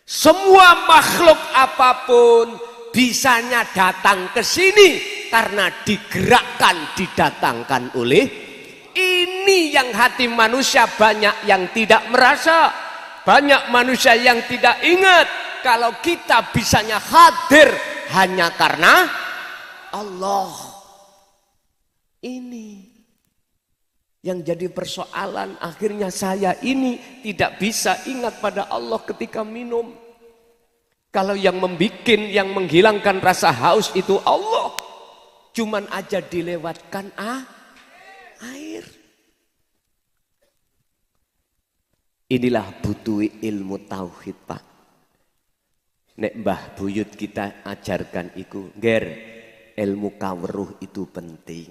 semua makhluk apapun bisanya datang ke sini karena digerakkan, didatangkan oleh ini. Yang hati manusia banyak yang tidak merasa, banyak manusia yang tidak ingat kalau kita bisanya hadir hanya karena Allah. Ini yang jadi persoalan, akhirnya saya ini tidak bisa ingat pada Allah ketika minum. Kalau yang membikin, yang menghilangkan rasa haus itu Allah, cuman aja dilewatkan air. Inilah butuh ilmu tauhid, Pak. Nek mbah buyut kita ajarkan iku, nger ilmu kaweruh itu penting.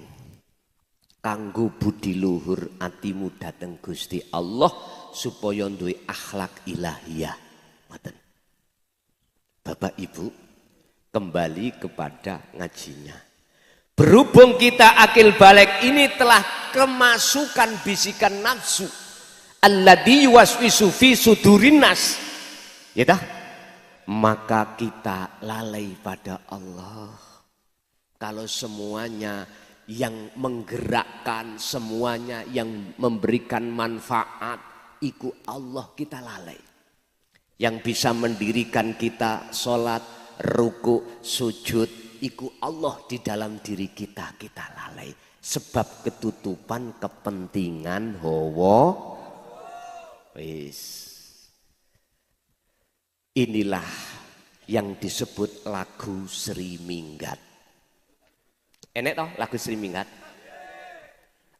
Kanggo budi luhur atimu dateng Gusti Allah supaya duwe akhlak ilahiyah. Ngoten. Bapak Ibu, kembali kepada ngajinya. Berhubung kita akil balik ini telah kemasukan bisikan nafsu, alladzi yuwaswisu fi sudurin nas, ya dah, maka kita lalai pada Allah. Kalau semuanya yang menggerakkan, semuanya yang memberikan manfaat, iku Allah, kita lalai. Yang bisa mendirikan kita sholat, ruku, sujud, iku Allah di dalam diri kita, kita lalai. Sebab ketutupan kepentingan hawa. Inilah yang disebut lagu Sri Minggat. Enek toh lagu Sri Minggat?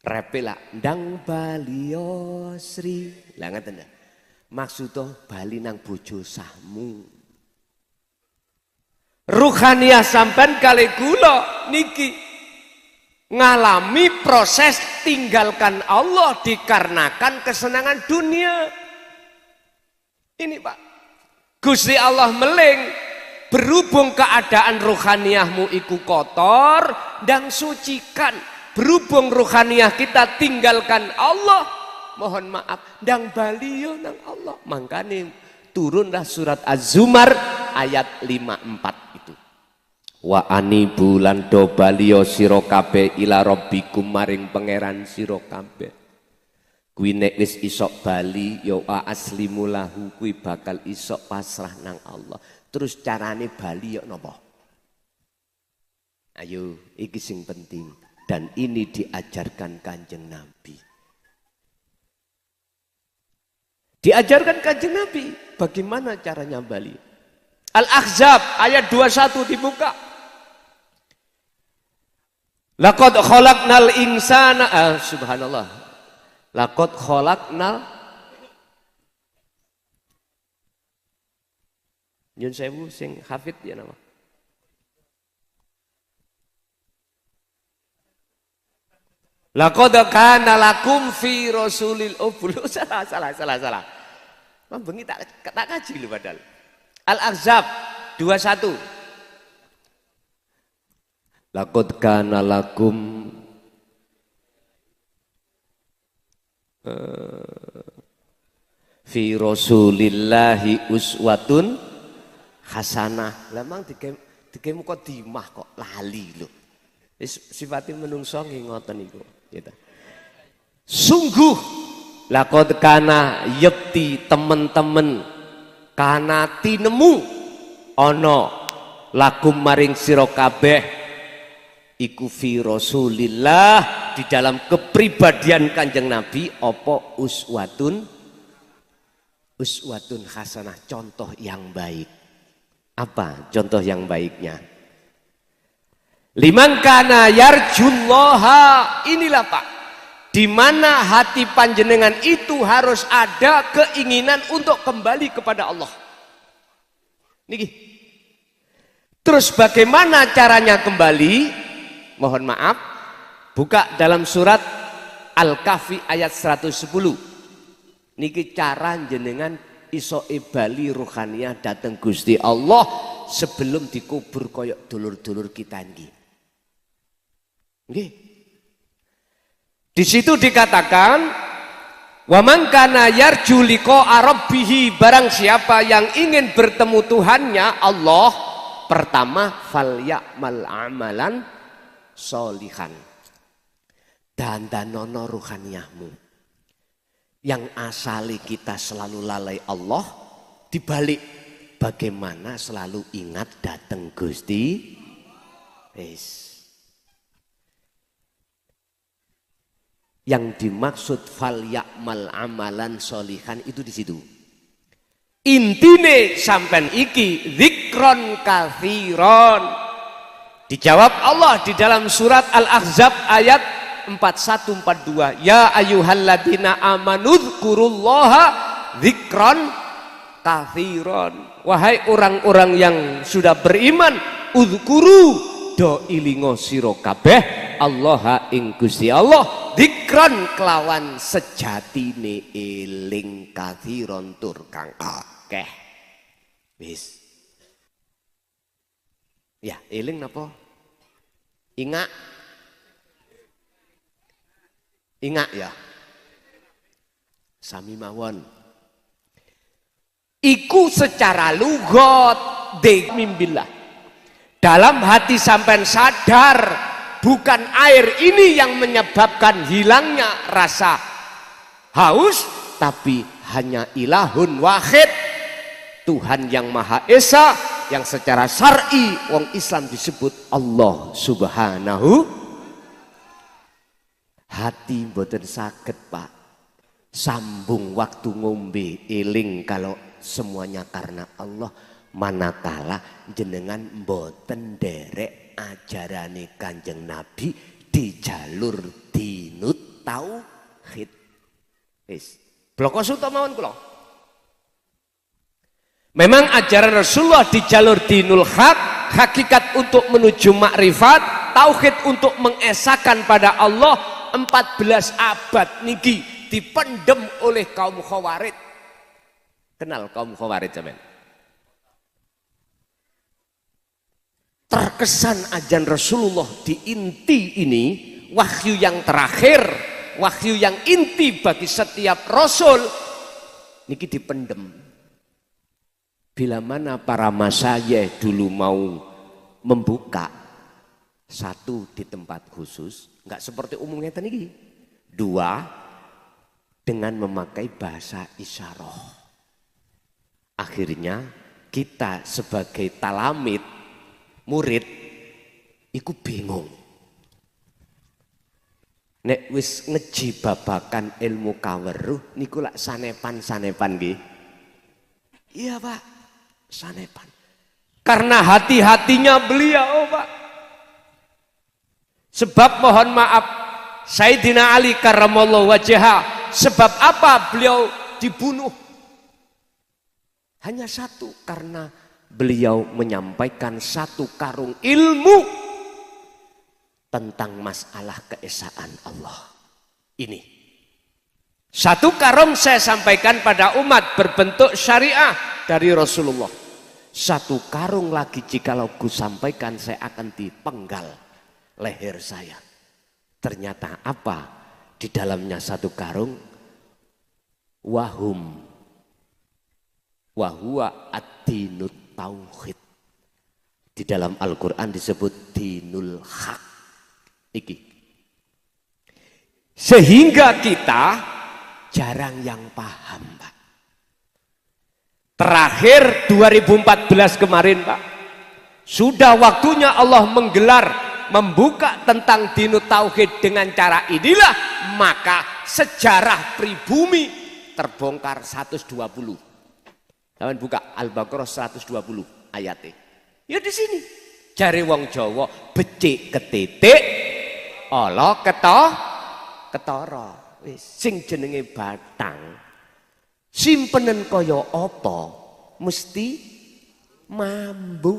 Repe lah, ndang balio Sri. Lah ngaten ta? Maksudnya bali nang bojo sahmu. Ruhaniah sampean kali kula niki ngalami proses tinggalkan Allah dikarenakan kesenangan dunia. Ini Pak, Gusti Allah meling, berhubung keadaan rohaniahmu iku kotor dan sucikan, berhubung rohaniah kita tinggalkan Allah, mohon maaf dan baliyo nang Allah. Makanya turunlah surat Az-Zumar ayat 54 itu. Wa anibu lan do baliyo sira kabeh ila rabbikum maring pangeran sira kabeh. Kuwi nek wis isok bali ya aslimu lahu, kuwi bakal isok pasrah nang Allah. Terus carane bali ya napa? Ayo iki sing penting dan ini diajarkan Kanjeng Nabi. Diajarkan Kanjeng Nabi bagaimana caranya bali. Al-Ahzab ayat 21 dibuka. Laqad khalaqnal insana subhanallah. Laqad khalaqnal Nyun sewu sing hafid ya nama. Laqad kana lakum fi rasulil salah. Mambengi tak kaji lho padahal. Al-Ahzab 21. Laqad kana lakum fi rasulillahi uswatun hasanah. Lah mang dike mukadimah kok lali lho. Sifate menungso nggih ngoten niku. Gitu. Sungguh laqad kana yakti temen-temen kana tinemu ana lakum maring sira kabeh iku fi rasulillah di dalam kepribadian Kanjeng Nabi apa uswatun hasanah, contoh yang baik. Apa contoh yang baiknya? Liman kana yarjullaha, inilah Pak, di mana hati panjenengan itu harus ada keinginan untuk kembali kepada Allah. Niki. Terus bagaimana caranya kembali? Mohon maaf, buka dalam surat Al-Kahfi ayat 110. Niki cara jenengan iso bali ruhaniyah dateng Gusti Allah sebelum dikubur koyok dulur-dulur kita niki. Nggih. Di situ dikatakan wa man kana yarju liqa'a rabbih, barang siapa yang ingin bertemu Tuhannya Allah, pertama falyamal amalan sholihan. Dandanono ruhaniyahmu. Yang asali kita selalu lalai Allah, dibalik bagaimana selalu ingat datang Gusti. Yang dimaksud fal ya'mal amalan sholihan itu di situ. Intine sampean iki zikron katsiron. Dijawab Allah di dalam surat Al-Ahzab ayat 4142. Ya ayyuhalladzina amanu dzkurullaha zikron katsiron. Wahai orang-orang yang sudah beriman, udzkuru do ilingo sira kabeh Allah ing Gusti Allah dzikron kelawan sejatine eling katsiron tur kang akeh. Wis. Ya, eling napa? Ingat ya. Sami mawon. Iku secara lugat de mimbillah. Dalam hati sampean sadar bukan air ini yang menyebabkan hilangnya rasa haus, tapi hanya ilahun wahid, Tuhan yang Maha Esa, yang secara syar'i wong Islam disebut Allah Subhanahu. Hati mboten saged Pak sambung waktu ngombe eling kalau semuanya karena Allah, manakala jenengan mboten derek ajarane Kanjeng Nabi di jalur dinut tauhid. Wis bloko suta mawon kula. Memang ajaran Rasulullah di jalur dinul haq, hakikat untuk menuju makrifat, tauhid untuk mengesahkan pada Allah, 14 abad niki dipendem oleh kaum Khawarij. Kenal kaum Khawarij sampean? Terkesan ajaran Rasulullah di inti ini, wahyu yang terakhir, wahyu yang inti bagi setiap rasul niki dipendem. Bila mana para masyayikh dulu mau membuka satu di tempat khusus, enggak seperti umumnya tadi. Dua, dengan memakai bahasa isyarah. Akhirnya kita sebagai talamid, murid, iku bingung. Nek wis ngeji babakan ilmu kaweruh niku lak sanepan-sanepan nggih. Iya Pak, sanepan. Karena hati-hatinya beliau Pak. Sebab mohon maaf, Sayyidina Ali karramallahu wajhah, sebab apa beliau dibunuh? Hanya satu, karena beliau menyampaikan satu karung ilmu tentang masalah keesaan Allah. Ini satu karung saya sampaikan pada umat berbentuk syariah dari Rasulullah. Satu karung lagi jikalau ku sampaikan saya akan dipenggal leher saya. Ternyata apa di dalamnya satu karung? Wahum wa huwa ad-dinut tauhid. Di dalam Al-Qur'an disebut dinul haq. Iki. Sehingga kita jarang yang paham, Pak. Terakhir 2014 kemarin, Pak, sudah waktunya Allah menggelar, membuka tentang dinut tauhid dengan cara inilah, maka sejarah pribumi terbongkar 120. Lawan buka Al-Baqarah 120 ayatnya. Ya di sini. Jare wong Jawa becik ketitik, ala ketara. Wis sing jenenge batang simpenen kaya apa mesti mambu.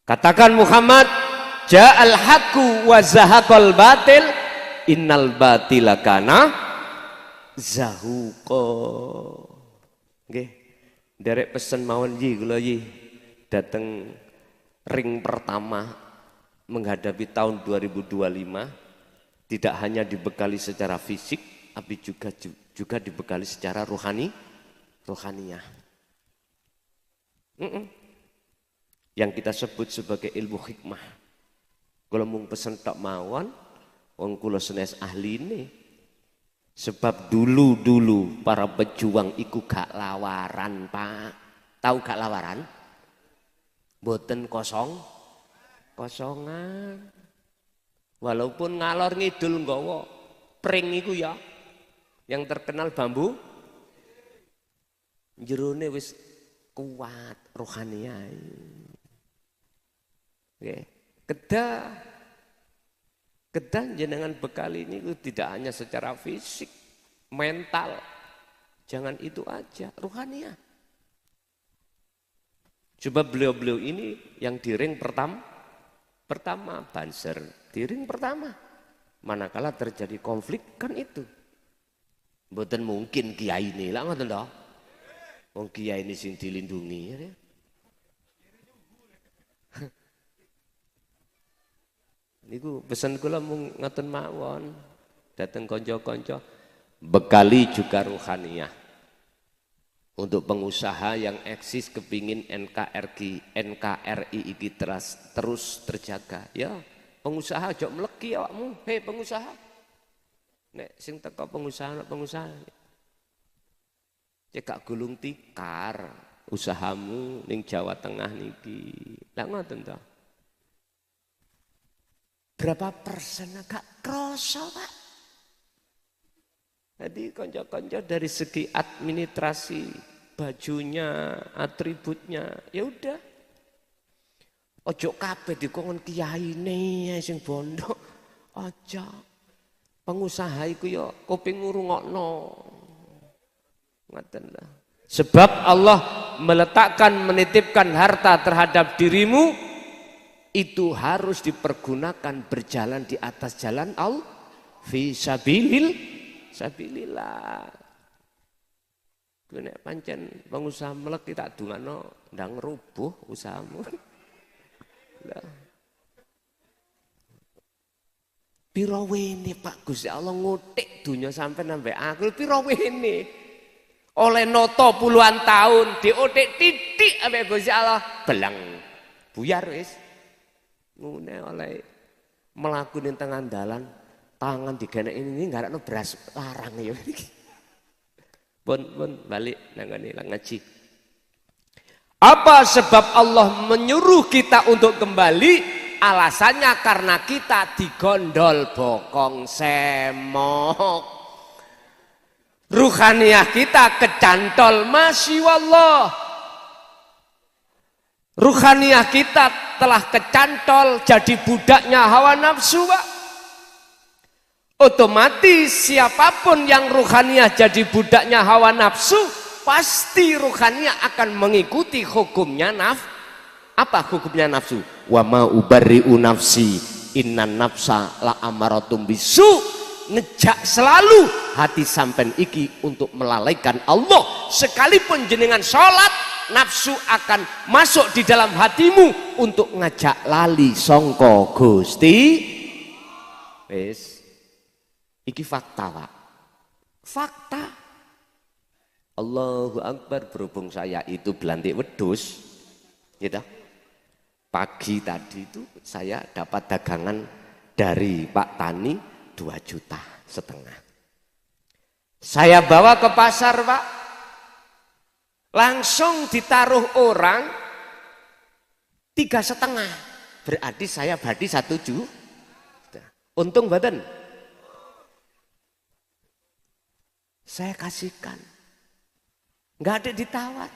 Katakan Muhammad, ja'al haqqu wa zahaqal batil innal batila kana zahuqa. Nggih, derek pesen mawon yi kula yi dateng ring pertama menghadapi tahun 2025. Tidak hanya dibekali secara fisik, tapi juga dibekali secara rohaniah. Yang kita sebut sebagai ilmu hikmah. Kalau mung pesen tok mawon, wong kula senes ahline. Sebab dulu para pejuang iku gak lawaran, Pak. Tahu gak lawaran? Boten kosongan. Walaupun ngalor ngidul nggawa pring iku ya, yang terkenal bambu jerone wis kuat rohaniah. Oke, kedah jenengan bekali ini tidak hanya secara fisik, mental. Jangan itu aja, rohaniah. Coba beliau-beliau ini yang di ring pertama Banser di ring pertama. Manakala terjadi konflik kan itu. Mboten mungkin kiai ini lah ngoten toh. Wong kiai ini sing dilindungi ya. Niku pesan kula mung ngoten mawon. Dateng kanca-kanca bekali juga rohaniah. Untuk pengusaha yang eksis kepingin NKRI iki terus terjaga. Ya, pengusaha aja mleki awakmu. Hei pengusaha. Nek sing teko pengusaha. Cekak gulung tikar usahamu ning Jawa Tengah niki. Lah ngoten to. Berapa persen agak kroso, Pak? Jadi konco-konco dari segi administrasi, bajunya, atributnya, ya udah. Ojo kabeh dikongkon kiyaine sing bondo. Aja. Pengusaha iku ya kuping ngrungokno. Ngoten lah. Sebab Allah menitipkan harta terhadap dirimu itu harus dipergunakan berjalan di atas jalan Allah fi sabilillah. Ku nek pancen pengusaha melek tak dungano ndang rubuh usahamu. Lah. Piro wene Pak Gusti Allah ngutik dunya sampai nambah aku piro wene. Oleh noto puluhan tahun diotik titik ambek Gusti Allah belang buyar wis. Ngene oleh melaku ning tengah dalan tangan digenek ini garakno beras larang ya iki. Pun balik nang ngene ngaji. Apa sebab Allah menyuruh kita untuk kembali? Alasannya karena kita digondol bokong semok. Ruhaniah kita kecantol masya Allah. Ruhaniah kita telah kecantol jadi budaknya hawa nafsu. Otomatis siapapun yang ruhaniah jadi budaknya hawa nafsu, pasti ruhaniah akan mengikuti hukumnya Apa hukumnya nafsu? Wa ma ubarri'u nafsi innan nafsa la amaratum bisu. Ngejak selalu hati sampean iki untuk melalaikan Allah. Sekalipun jenengan sholat, nafsu akan masuk di dalam hatimu untuk ngajak lali songko Gusti. Wis iki fakta, Pak. Fakta. Allahu Akbar, berhubung saya itu belantik wedhus, gitu. Pagi tadi itu saya dapat dagangan dari Pak Tani 2,5 juta. Saya bawa ke pasar, Pak. Langsung ditaruh orang 3,5. Berarti saya badi 1 juta. Untung badan. Saya kasihkan. Enggak ada ditawar.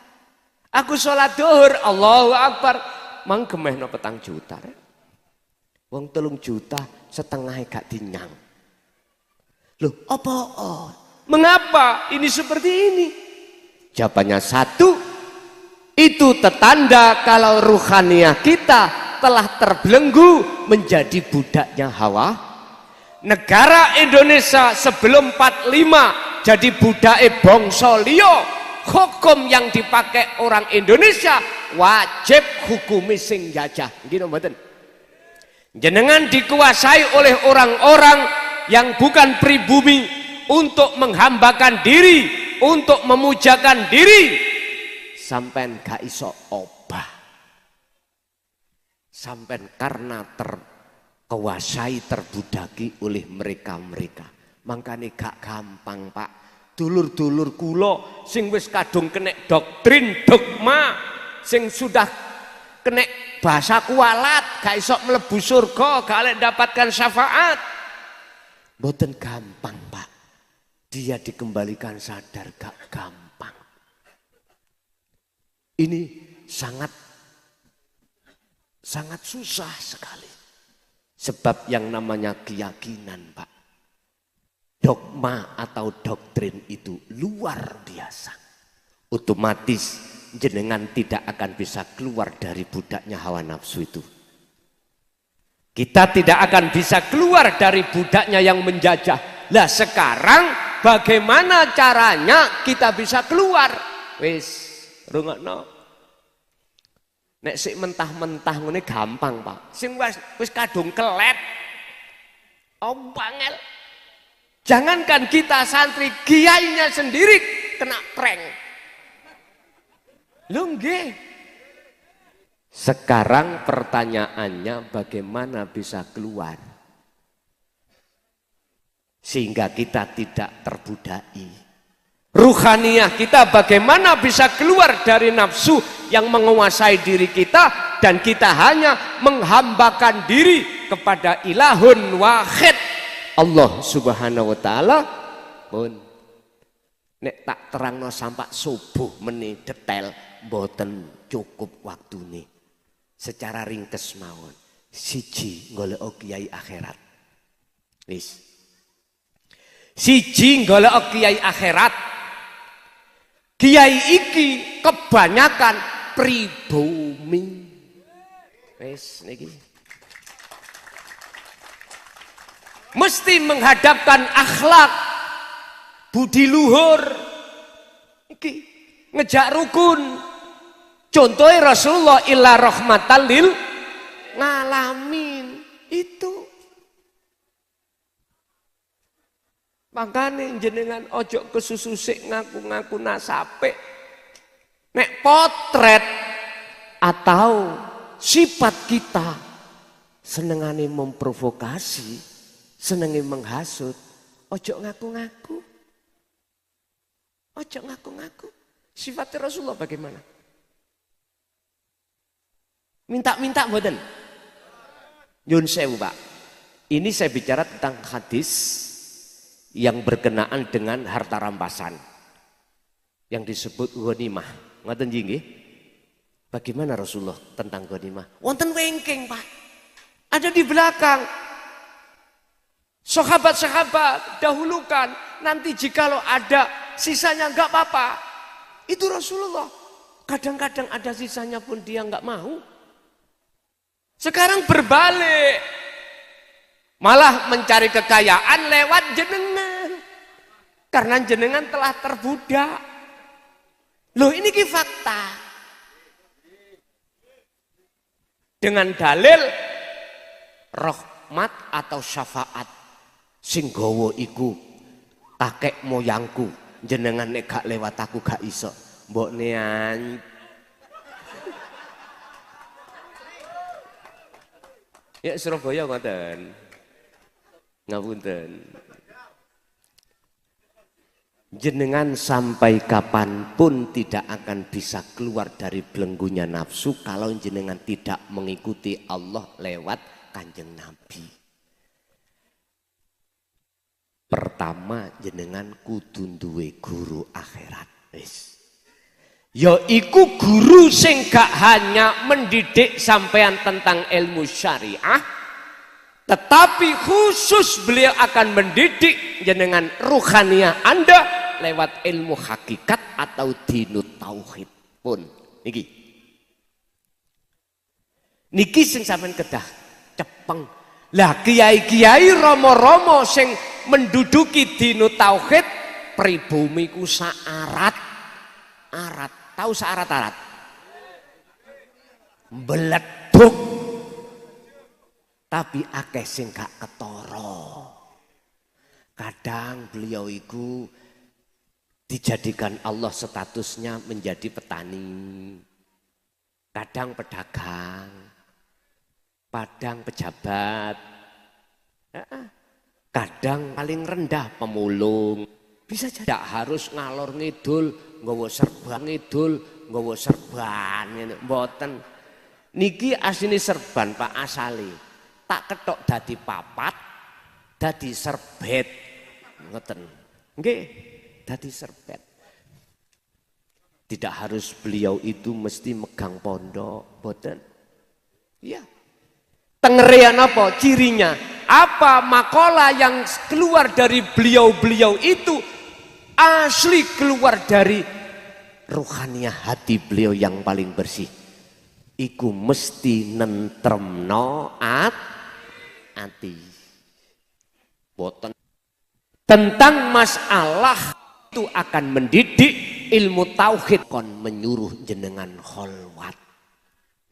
Aku sholat duhur, Allahu Akbar. Mang gemehno 4 juta. Wong 3,5 juta gak dinyang. Loh, apa? Mengapa ini seperti ini? Jawabannya satu, itu tertanda kalau ruhaniah kita telah terbelenggu menjadi budaknya hawa. Negara Indonesia sebelum 45 jadi budake bangsa liya. Hukum yang dipakai orang Indonesia wajib hukumi sing jajah. Gitu mboten. Jenengan dikuasai oleh orang-orang yang bukan pribumi untuk menghambakan diri, untuk memujakan diri. Sampai gak iso obah. Sampai karena terkuasai, terbudaki oleh mereka-mereka. Makanya gak gampang, Pak. Dulur-dulur kula sing wis kadung kenek doktrin dogma, sing sudah kenek bahasa kualat, gak iso mlebu surga, gak oleh dapatkan syafaat. Mboten gampang, Pak. Dia dikembalikan sadar gak gampang. Ini sangat susah sekali. Sebab yang namanya keyakinan, Pak. Dogma atau doktrin itu luar biasa. Otomatis jenengan tidak akan bisa keluar dari budaknya hawa nafsu itu. Kita tidak akan bisa keluar dari budaknya yang menjajah. Lah sekarang bagaimana caranya kita bisa keluar? Wis, rungokno. Nek sik mentah-mentah ngene gampang, Pak. Sing wis kadung kelet. Bangel. Jangankan kita santri, kiainya sendiri kena prank. Lho nggih. Sekarang pertanyaannya bagaimana bisa keluar? Sehingga kita tidak terbudai. Ruhaniah kita bagaimana bisa keluar dari nafsu yang menguasai diri kita. Dan kita hanya menghambakan diri kepada ilahun wahid. Allah subhanahu wa ta'ala pun nek tak terangno sampai subuh meni detail mboten cukup waktu nih. Secara ringkes mawon. Siji golek kiai akhirat. Wis. Siji golek kiai akhirat. Kiai iki kebanyakan pribumi. Wis niki. Mesti menghadapkan akhlak, budi luhur, iki ngejak rukun. Contohnya Rasulullah illa rahmatan lil ngalamin itu. Makanya jenengan ojo kesususik ngaku-ngaku nasape. Nek potret atau sifat kita senengane memprovokasi. Senengi menghasut, ojo ngaku-ngaku. Ojo ngaku-ngaku. Sifatnya Rasulullah bagaimana? Minta-minta mboten. Nyun sewu, Pak. Ini saya bicara tentang hadis yang berkenaan dengan harta rampasan. Yang disebut ghanimah. Ngoten nggih? Bagaimana Rasulullah tentang ghanimah? Wonten wengking, Pak. Ada di belakang. Sahabat-sahabat dahulukan, nanti jikalau ada sisanya enggak apa-apa. Itu Rasulullah. Kadang-kadang ada sisanya pun dia enggak mau. Sekarang berbalik. Malah mencari kekayaan lewat jenengan. Karena jenengan telah terbudak. Loh ini ki fakta. Dengan dalil rahmat atau syafaat. Sing gawa iku kakek moyangku, jenengan nek gak lewat aku gak iso. Mbok nean. Ya Surabaya ngoten. Ngapunten. Jenengan sampai kapanpun tidak akan bisa keluar dari belenggunya nafsu kalau jenengan tidak mengikuti Allah lewat Kanjeng Nabi. Pertama jenengan kudu duwe guru akhirat. Yaiku guru sing gak hanya mendidik sampean tentang ilmu syariah, tetapi khusus beliau akan mendidik jenengan ruhaniyah Anda lewat ilmu hakikat atau dinut tauhid pun. Niki sing sampean kedah cepeng. Lah kiai-kiai romo-romo sing menduduki dinut tauhid pribumi ku saarat. Arat, tahu saarat-arat? Beleduk. Tapi akeh sing gak ketara. Kadang beliau itu dijadikan Allah statusnya menjadi petani. Kadang pedagang. Kadang pejabat. Kadang paling rendah pemulung. Bisa jadi tidak harus ngalor ngidul, nggawa serban ngidul, nggawa serban ngene mboten. Niki asline serban Pak asale. Tak ketok dadi papat, dadi serbet. Ngoten. Nggih, dadi serbet. Tidak harus beliau itu mesti megang pondok, mboten. Iya. Tengerian apa cirinya? Apa makalah yang keluar dari beliau-beliau itu asli keluar dari ruhaniyah hati beliau yang paling bersih. Iku mesti nentremno ati. Boten tentang masalah itu akan mendidik ilmu tauhid kon menyuruh jenengan kholwat.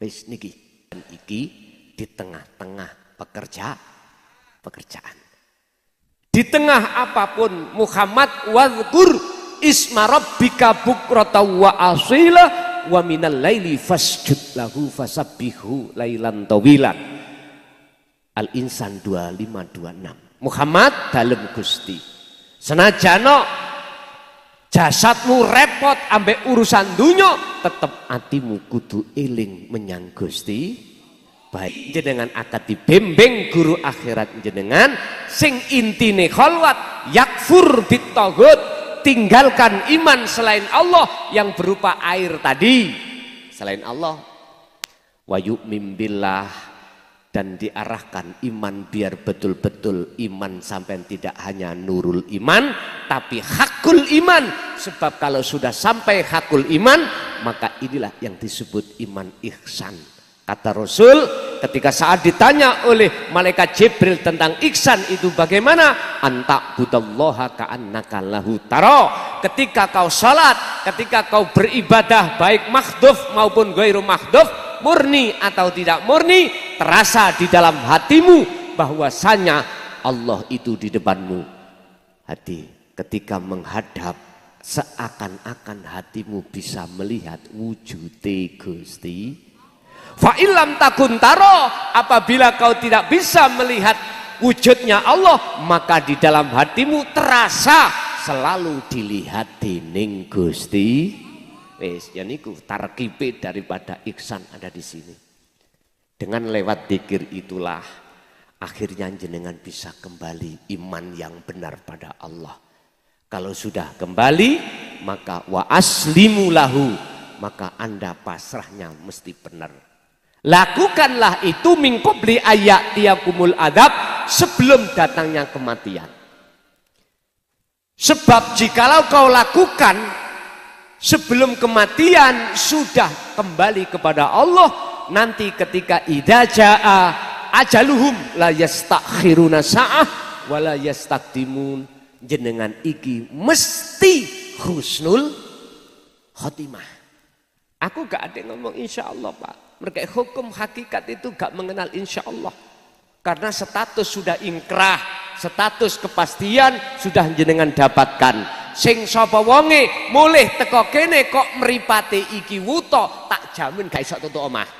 Wis niki iki di tengah-tengah pekerjaan. Di tengah apapun Muhammad wadhkur isma rabbika bukratan wa asila wa minal laili fasjud lahu fasabbihu lailan tawilan. Al-Insan 2526. Muhammad dalem Gusti. Senajana jasadmu repot ambek urusan dunya, tetep atimu kudu eling menyang Gusti. Baik jenengan akan dibimbing guru akhirat jenengan sing intine kholwat yakfur bitaghut, tinggalkan iman selain Allah yang berupa air tadi selain Allah, wa yu'min billah, dan diarahkan iman biar betul-betul iman sampai tidak hanya nurul iman tapi hakul iman. Sebab kalau sudah sampai hakul iman maka inilah yang disebut iman ihsan. Kata Rasul ketika saat ditanya oleh malaikat Jibril tentang ihsan itu bagaimana? Anta budallaha ka'annaka lahu tara. Ketika kau salat, ketika kau beribadah baik makhduf maupun ghairu makhduf, murni atau tidak murni, terasa di dalam hatimu bahwasanya Allah itu di depanmu. Hati ketika menghadap seakan-akan hatimu bisa melihat wujud Gusti. Fa illam takun taro, apabila kau tidak bisa melihat wujudnya Allah, maka di dalam hatimu terasa selalu dilihat dening Gusti. Wis ya niku tarkibe daripada ihsan ada di sini. Dengan lewat zikir itulah akhirnya jenengan bisa kembali iman yang benar pada Allah. Kalau sudah kembali maka wa aslimu lahu, maka Anda pasrahnya mesti benar. Lakukanlah itu min qabli ayatiyakumul adab, sebelum datangnya kematian. Sebab jikalau kau lakukan sebelum kematian sudah kembali kepada Allah, nanti ketika idza jaa ajaluhum la yastakhiruna sa'ah wa la yastaqdimun, jenengan iki mesti husnul khotimah. Aku gak ada ngomong insyaallah Pak. Mereka hukum hakikat itu gak mengenal insya Allah. Karena status sudah ingkrah, status kepastian sudah jenengan dapatkan. Sing sapa wonge mulih teko kene kok mripate iki wuta, tak jamin gak iso tutuk omah.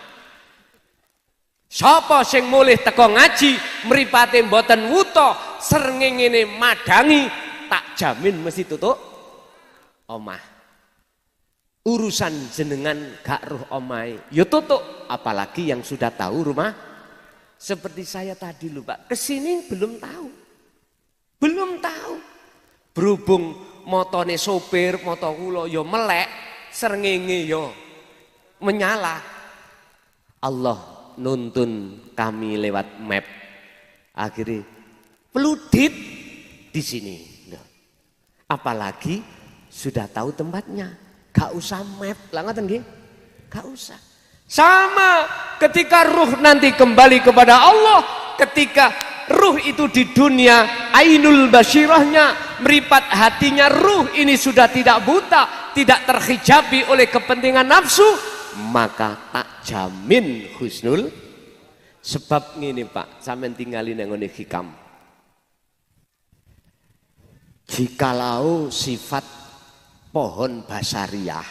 Sapa sing mulih teko ngaji mripate mboten wuta, srengenge madangi, tak jamin mesti tutuk omah. Urusan jenengan gak roh omahe ya tutuk, apalagi yang sudah tahu rumah. Seperti saya tadi lho Pak, kesini belum tahu. Berhubung motone sopir, moto kula ya melek, srengenge ya menyala. Allah nuntun kami lewat map. Akhirnya peludit di sini. Apalagi sudah tahu tempatnya, gak usah map, lah ngoten nggih? Gak usah. Sama ketika ruh nanti kembali kepada Allah, ketika ruh itu di dunia, ainul basirahnya, meripat hatinya, ruh ini sudah tidak buta, tidak terhijabi oleh kepentingan nafsu, maka tak jamin husnul. Sebab ngene Pak, sampean tinggalin yang ngene hikam. Jikalau sifat pohon basariah,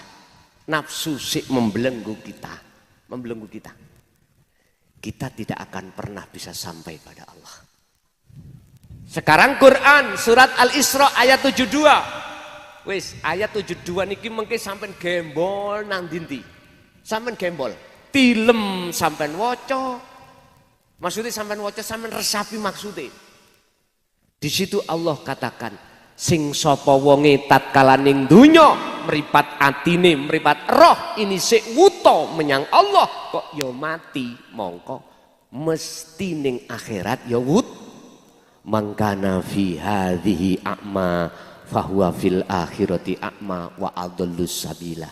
nafsu sik membelenggu kita, kita tidak akan pernah bisa sampai pada Allah. Sekarang Quran surat Al-Isra ayat 72. Wis ayat 72 niki mengke sampean gembol nang dinti. Sampean gembol, tilem sampean waca. Maksudnya sampean waca sampean resapi maksudnya. Di situ Allah katakan, sing sapa wonge tatkala ning donya mripat atine, mripat roh ini sik wuta menyang Allah, kok ya mati, mongko mesti ning akhirat ya wut. Mangkana fi hadhihi a'ma fahuwa fil akhirati a'ma wa adallus sabila.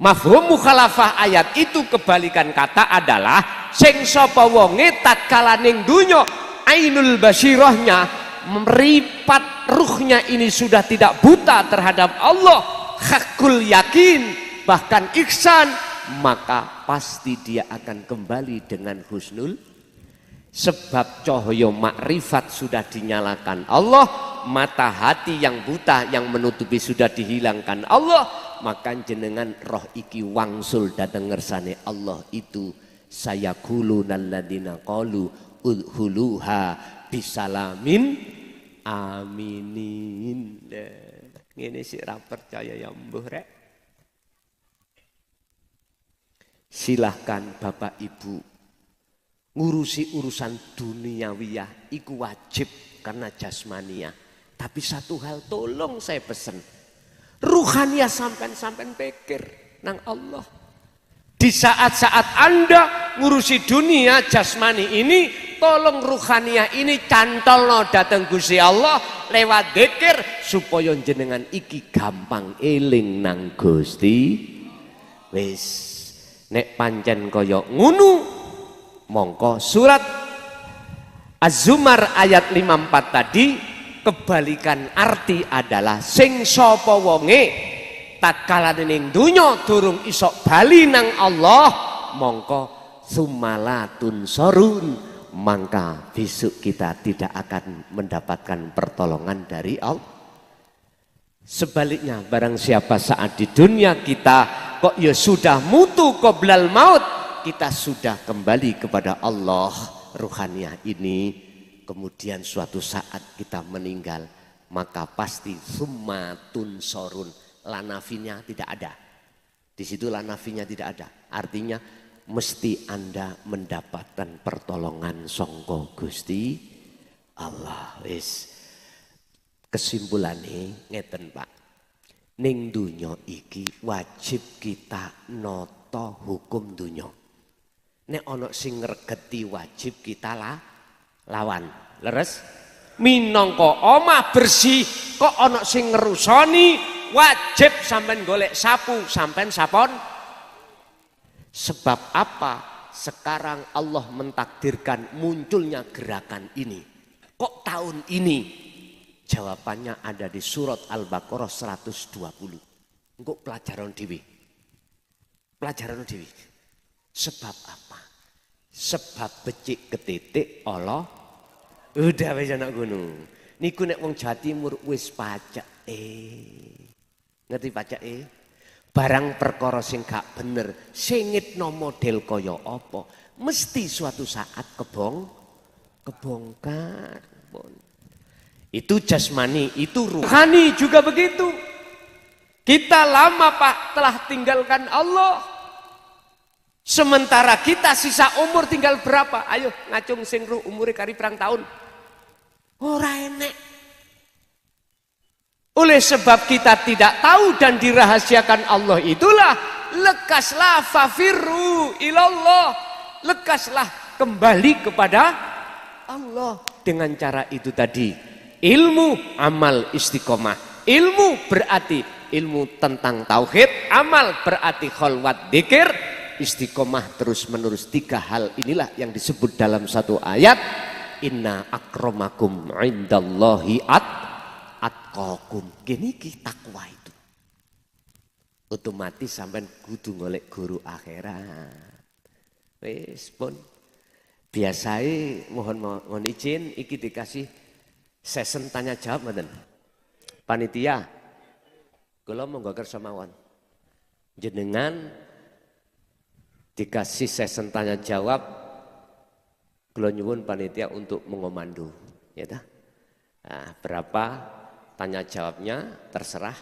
Mafhum mukhalafah ayat itu kebalikan kata adalah sing sapa wonge tatkala ning donya ainul basirahnya, meripat ruhnya ini sudah tidak buta terhadap Allah, hakul yakin, bahkan ihsan, maka pasti dia akan kembali dengan husnul. Sebab cahaya makrifat sudah dinyalakan Allah, mata hati yang buta yang menutupi sudah dihilangkan Allah, maka jenengan roh iki wangsul dateng ngersane Allah itu sayaqulunal ladzina qalu udkhuluha bisalamin aminin. Ngene sik ra percaya ya mbuh rek. Silahkan Bapak Ibu ngurusi urusan duniawiyah iku wajib karena jasmaniah. Tapi satu hal tolong saya pesen, ruhaniah sampean pikir nang Allah. Di saat-saat Anda ngurusi dunia jasmani ini, tolong ruhaniah ini cantolno dateng Gusti Allah lewat dzikir supaya jenengan iki gampang eling nang Gusti. Wis nek pancen kaya ngono, mongko surat Az-Zumar ayat 54 tadi kebalikan arti adalah sing sapa wonge tatkala ning donya durung iso bali nang Allah, mongko sumalatun sorun, maka besok kita tidak akan mendapatkan pertolongan dari Allah. Sebaliknya barang siapa saat di dunia kita kok ya sudah mutu qoblal maut, kita sudah kembali kepada Allah ruhaniah ini, kemudian suatu saat kita meninggal, maka pasti summatun sorun, lanafinya tidak ada. Di situ lanafinya tidak ada. Artinya mesti Anda mendapatkan pertolongan sangka Gusti Allah. Wis kesimpulannya ngeten Pak. Ning dunya iki wajib kita noto hukum dunya. Nek ana sing ngregeti wajib kita lawan. Leres? Minangka omah bersih kok ana sing ngerusoni, wajib sampean golek sapu, sampean sapon. Sebab apa? Sekarang Allah mentakdirkan munculnya gerakan ini. Kok tahun ini? Jawabannya ada di surat Al-Baqarah 120. Engko pelajaran dhewe. Pelajaran dhewe. Sebab apa? Sebab becik ketitik Allah. Udah wis ana ngono. Niku nek wong Jawa Timur wis pajak Ngerti pacake? Barang perkara sing gak bener, singitno model kaya apa, mesti suatu saat kebongkar. Itu jasmani, itu ruhani juga begitu. Kita lama Pak telah tinggalkan Allah. Sementara kita sisa umur tinggal berapa? Ayo ngacung sing ruh umure kari pirang tahun. Ora enek. Oleh sebab kita tidak tahu dan dirahasiakan Allah itulah lekaslah fafirru ilallah. Lekaslah kembali kepada Allah dengan cara itu tadi. Ilmu, amal, istiqomah. Ilmu berarti ilmu tentang tauhid, amal berarti kholwat dzikir, istiqomah terus menerus. 3 hal inilah yang disebut dalam satu ayat, inna akramakum indallahi atqakum. Gini ki takwa itu. Otomatis sampean kudu golek guru akhirat. Wis pun. Biasanya mohon izin iki dikasih session tanya jawab mboten. Panitia, kula monggo kersa mawon. Jenengan dikasih session tanya jawab, kula nyuwun panitia untuk mengomandu, ya ta? Nah, berapa tanya jawabnya terserah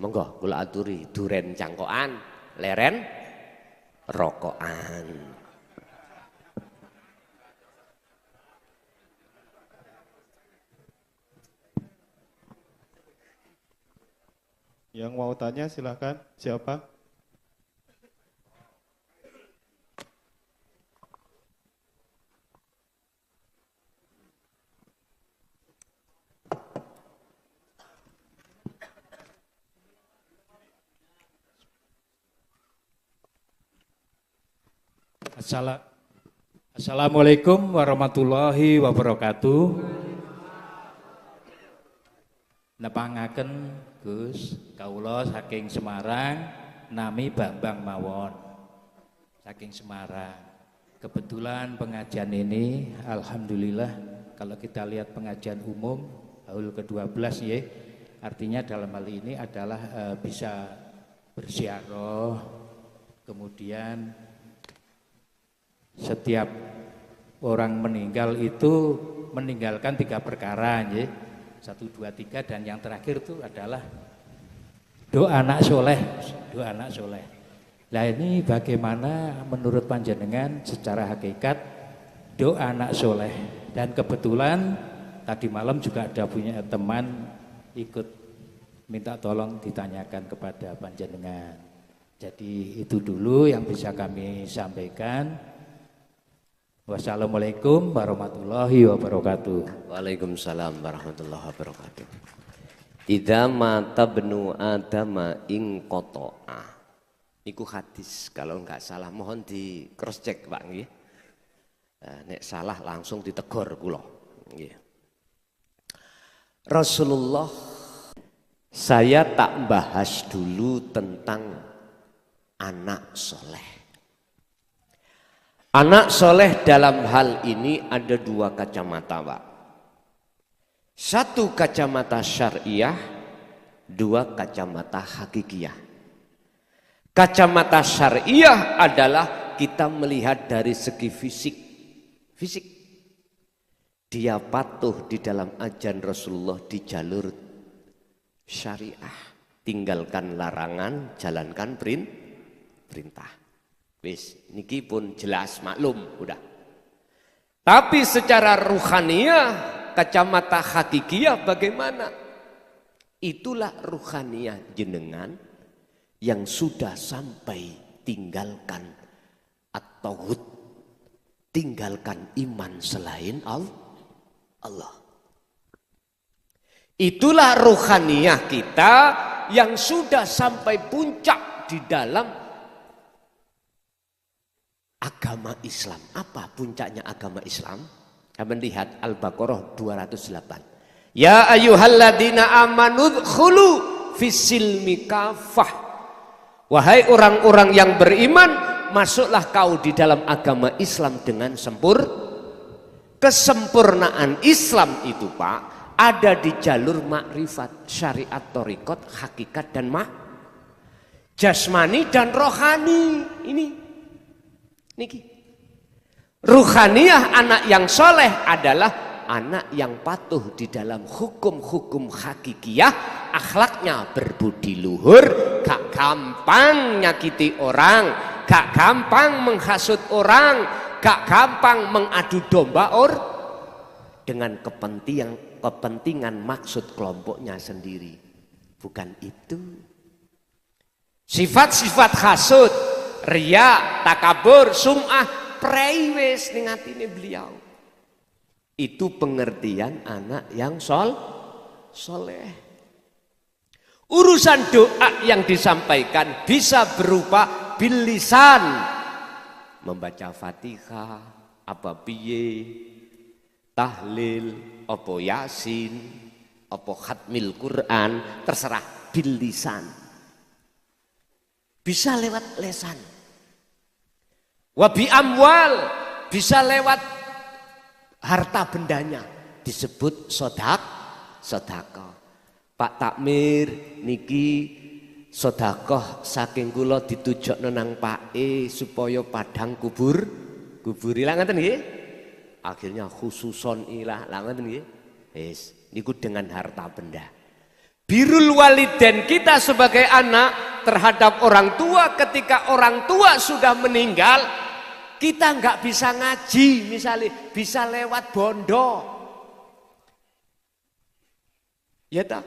monggo kula aturi duren cangkokan, leren rokokan. Yang mau tanya silahkan, siapa? Assalamualaikum warahmatullahi wabarakatuh. Nepangaken Gus, kawula saking Semarang, nami Bambang mawon. Saking Semarang. Kebetulan pengajian ini alhamdulillah kalau kita lihat pengajian umum haul ke-12 ya, artinya dalam hal ini adalah bisa bersiaroh, kemudian setiap orang meninggal itu meninggalkan 3 perkara ya. 1, 2, 3 dan yang terakhir itu adalah doa anak soleh. Nah ini bagaimana menurut panjenengan secara hakikat doa anak soleh? Dan kebetulan tadi malam juga ada punya teman ikut minta tolong ditanyakan kepada panjenengan. Jadi itu dulu yang bisa kami sampaikan. Wassalamualaikum warahmatullahi wabarakatuh. Waalaikumsalam warahmatullahi wabarakatuh. Idza mata benu adama ing qata'a. Iku hadis kalau enggak salah, mohon di cross check Pak nggih. Nek salah langsung ditegur kula. Nggih. Rasulullah, saya tak bahas dulu tentang anak soleh. Anak soleh dalam hal ini ada 2 kacamata Pak. 1 kacamata syariah, 2 kacamata hakikiyah. Kacamata syariah adalah kita melihat dari segi fisik. Dia patuh di dalam ajaran Rasulullah di jalur syariah. Tinggalkan larangan, jalankan perintah. Wis, niki pun jelas maklum udah. Tapi secara ruhaniyah, kacamata hakikiyah bagaimana? Itulah ruhaniyah jenengan yang sudah sampai tinggalkan at-tauhid, tinggalkan iman selain Allah. Itulah ruhaniyah kita yang sudah sampai puncak di dalam agama Islam. Apa puncaknya agama Islam? Kami lihat Al-Baqarah 208. Ya ayyuhalladzina amanu dkhulu fis-silmi kafah. Wahai orang-orang yang beriman, masuklah kau di dalam agama Islam dengan sempurna. Kesempurnaan Islam itu Pak ada di jalur makrifat, syariat, thariqat, hakikat dan jasmani dan rohani. Ini niki. Ruhaniyah anak yang soleh adalah anak yang patuh di dalam hukum-hukum hakikiyah, akhlaknya berbudi luhur, gak gampang nyakiti orang, gak gampang menghasut orang, gak gampang mengadu domba dengan kepentingan maksud kelompoknya sendiri. Bukan itu. Sifat-sifat hasud, riya, takabur, sum'ah, prewes ning atine beliau. Itu pengertian anak yang soleh. Urusan doa yang disampaikan bisa berupa bil lisan, membaca Fatihah, apa piye, tahlil, apa yasin, apa khatmil Quran, terserah bil lisan. Bisa lewat lesan. Wabi amwal, bisa lewat harta bendanya, disebut sedekah. Pak Takmir niki sedekah saking kula ditujokno nang Pak supaya padang kubur ilang ngoten nggih. Akhirnya khususon ilah ngoten nggih. Wis niku dengan harta benda. Birrul walidain, kita sebagai anak terhadap orang tua, ketika orang tua sudah meninggal, kita nggak bisa ngaji, misalnya bisa lewat bondo, ya tak?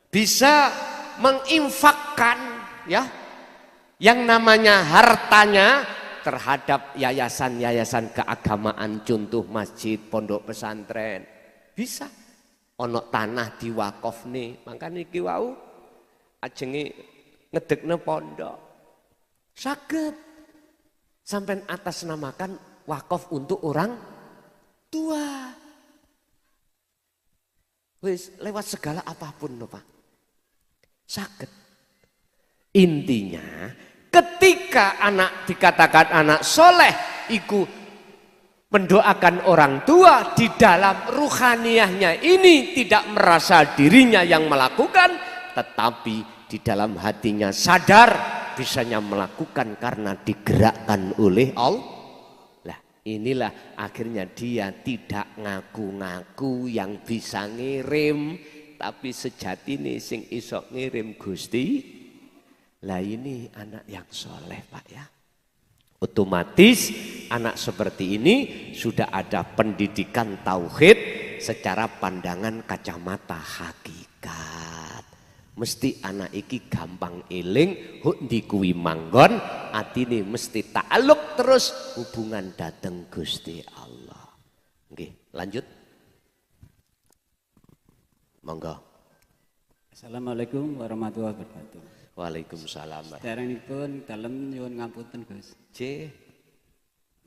Bisa menginfakkan ya, yang namanya hartanya terhadap yayasan-yayasan keagamaan, contoh masjid, pondok pesantren, bisa. Ono tanah diwakaf nih, makanya iki wau ajenge ngedekne pondok. Saged sampai atas namakan wakaf untuk orang tua. Wis lewat segala apapun loh Pak. Saged. Intinya ketika anak dikatakan anak soleh iku mendoakan orang tua, di dalam ruhaniyahnya ini tidak merasa dirinya yang melakukan, tetapi di dalam hatinya sadar bisanya melakukan karena digerakkan oleh Allah. Lah inilah akhirnya dia tidak ngaku-ngaku yang bisa ngirim, tapi sejatine sing iso ngirim Gusti. Lah ini anak yang soleh Pak ya. Otomatis anak seperti ini sudah ada pendidikan tauhid secara pandangan kacamata hakikat. Mesti anak iki gampang eling, huk ndi kuwi manggon, atine mesti ta'aluk terus hubungan dateng Gusti Allah. Nggih, lanjut. Monggo. Assalamualaikum warahmatullahi wabarakatuh. Waalaikumsalam. Saderengipun dalem nyuwun ngapunten Gus.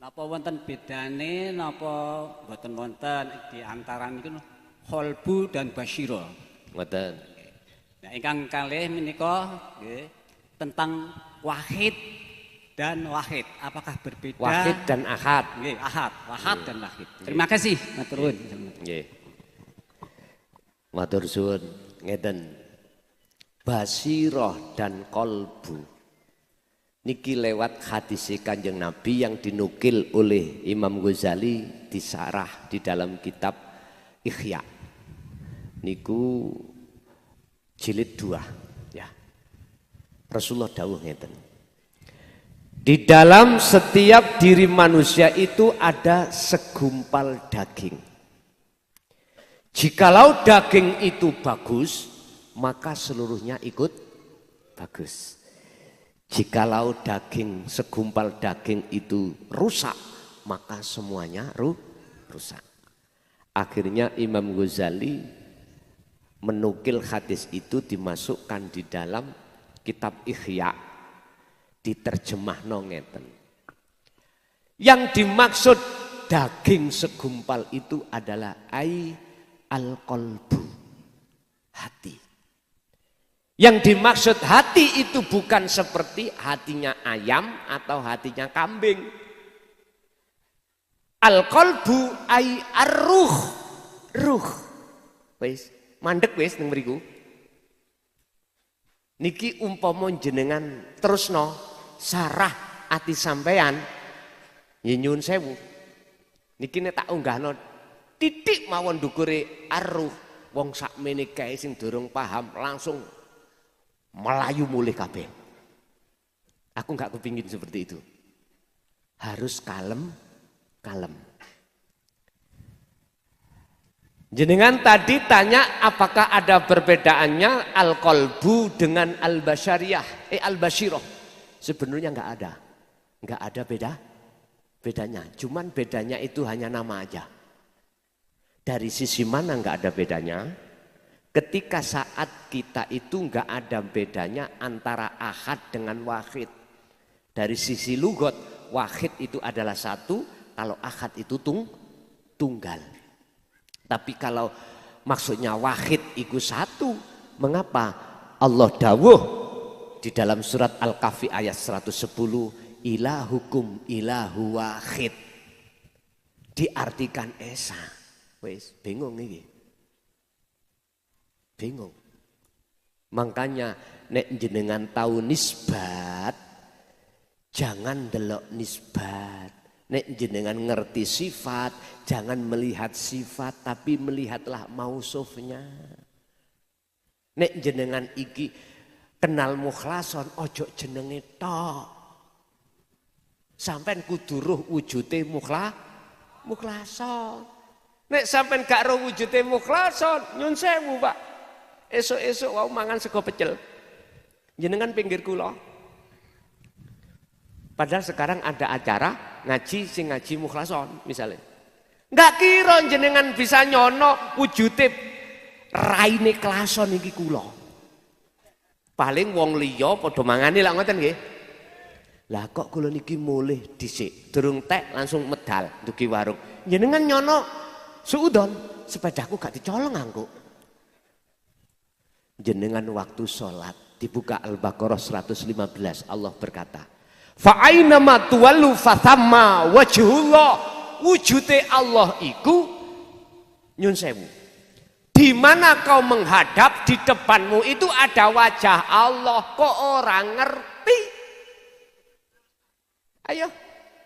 Napa wonten bedane napa mboten wonten di antara niku kholbu dan basyira? Ngoten. Nah, ingkang kalih menika nggih tentang wahid dan wahid. Apakah berbeda? Wahid dan ahad. Nggih, ahad, wahad dan wahid. Terima kasih, matur nuwun. Nggih. Matur suwun, ngeten. Basirah dan kolbu niki lewat hadis Kanjeng Nabi yang dinukil oleh Imam Ghazali disarah di dalam kitab Ihya niku jilid 2 ya. Rasulullah dawuh ngeten, di dalam setiap diri manusia itu ada segumpal daging. Jikalau daging itu bagus, maka seluruhnya ikut bagus. Jikalau segumpal daging itu rusak, maka semuanya rusak. Akhirnya Imam Ghazali menukil hadis itu dimasukkan di dalam kitab Ihya, diterjemahno ngeten. Yang dimaksud daging segumpal itu adalah al-qalbu, hati. Yang dimaksud hati itu bukan seperti hatinya ayam atau hatinya kambing. Al-qalbu ay ar-ruh, ruh. Wis, mandek wis ning mriku. Niki umpama jenengan terusno sarah ati sampean ya nyuwun sewu. Niki nek tak unggahno titik mawon ndukure arruh wong sakmene kae sing durung paham langsung melayu mulih kabeh. Aku enggak kepingin seperti itu. Harus kalem. Jenengan tadi tanya apakah ada perbedaannya al-qalbu dengan al-basyariyah, al-basyirah. Sebenarnya enggak ada. Enggak ada bedanya. Cuman bedanya itu hanya nama aja. Dari sisi mana enggak ada bedanya? Ketika saat kita itu enggak ada bedanya antara ahad dengan wahid. Dari sisi lugat, wahid itu adalah satu, kalau ahad itu tunggal. Tapi kalau maksudnya wahid itu satu, mengapa? Allah dawuh di dalam surat Al-Kahfi ayat 110, ilahukum ilahu wahid. Diartikan esa. Wes bingung nih. Bingung. Makanya nek jenengan tahu nisbat, jangan delok nisbat. Nek jenengan ngerti sifat, jangan melihat sifat, tapi melihatlah mausufnya. Nek jenengan iki kenal mukhlason, ojo jenenge tok. Sampai kudu roh wujute mukhlason. Nek sampai gak roh wujute mukhlason, nyun sewu Pak. Esok-esok wau mangan sego pecel. Jenengan pinggir kula. Padahal sekarang ada acara ngaji sing ngaji mukhlason misalnya. Enggak kira jenengan bisa nyono wujute raine klason iki kula. Paling wong liya padha mangane lak ngoten nggih. Lah kok kula niki mulih dhisik, durung tek langsung medal dugi warung. Jenengan nyono suudon, sepedaku gak dicolong angko. Jenengan waktu sholat dibuka Al-Baqarah 115, Allah berkata, fa aina ma tuwallu fathamma wajhullah. Wujude Allah iku nyun sewu. Di mana kau menghadap di depanmu itu ada wajah Allah. Kok orang ngerti? Ayo.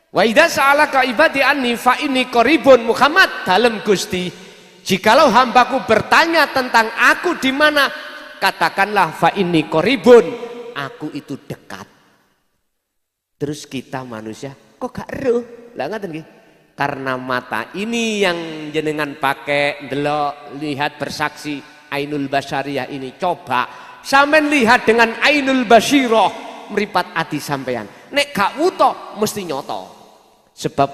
Wa idza sa'alaka ibadi anni fa inni qaribun. Muhammad dalam Gusti, jikalau hambaku bertanya tentang aku di mana, katakanlah fa inni qaribun, aku itu dekat. Terus kita manusia kok gak eruh? Lah ngaten nggih. Karena mata ini yang jenengan pakai delok lihat bersaksi ainul basyariyah ini, coba sampean lihat dengan ainul basyirah meripat ati sampean. Nek gak wuto mesti nyoto. Sebab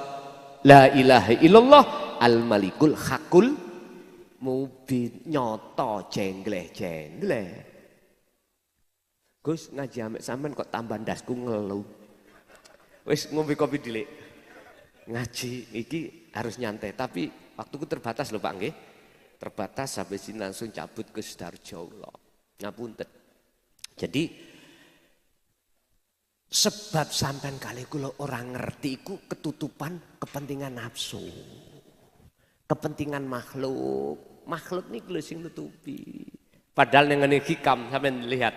la ilaha illallah al malikul hakul mubin, nyoto jengleh. Gus ngaji ambek sampean kok tambah ndasku ngeluh. Wis ngombe kopi dhisik. Ngaji iki harus nyantai, tapi waktuku terbatas lho Pak nggih. Terbatas sampai sini langsung cabut ke Sidoarjo. Ngapunten. Jadi sebab sampean kali kula orang ngerti iku ketutupan kepentingan nafsu. Kepentingan makhluk. Makhluk niku lho sing nutupi. Padahal ngene hikam sampean lihat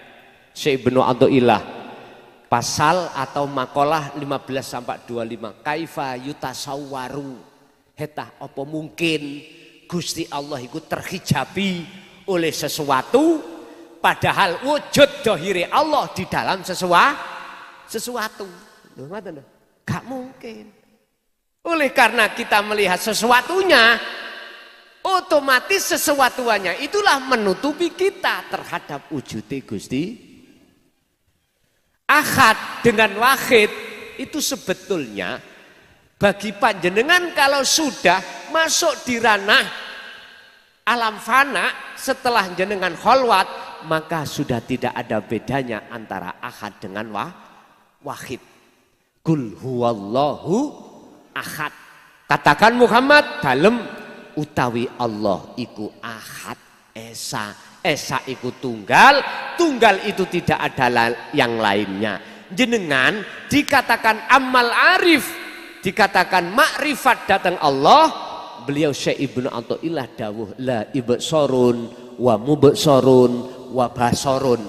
Syekh Ibnu Athaillah pasal atau makalah 15 sampai 25. Kaifa yutasawwaru. Hetah apa mungkin Gusti Allah itu terhijabi oleh sesuatu padahal wujud dohiri Allah di dalam sesuatu. Loh, ngoten lho. Gak mungkin. Oleh karena kita melihat sesuatunya, otomatis sesuatuannya itulah menutupi kita terhadap wujude Gusti. Ahad dengan wahid itu sebetulnya bagi panjenengan kalau sudah masuk di ranah alam fana setelah jenengan kholwat, maka sudah tidak ada bedanya antara ahad dengan wahid. Kul huwallahu ahad. Katakan Muhammad dalem utawi Allah iku ahad esa. Esa iku tunggal itu tidak ada yang lainnya. Jenengan dikatakan amal arif, dikatakan makrifat datang Allah, beliau Syekh Ibnu Athaillah dawuh la ibsorun wa mubsorun wa basorun.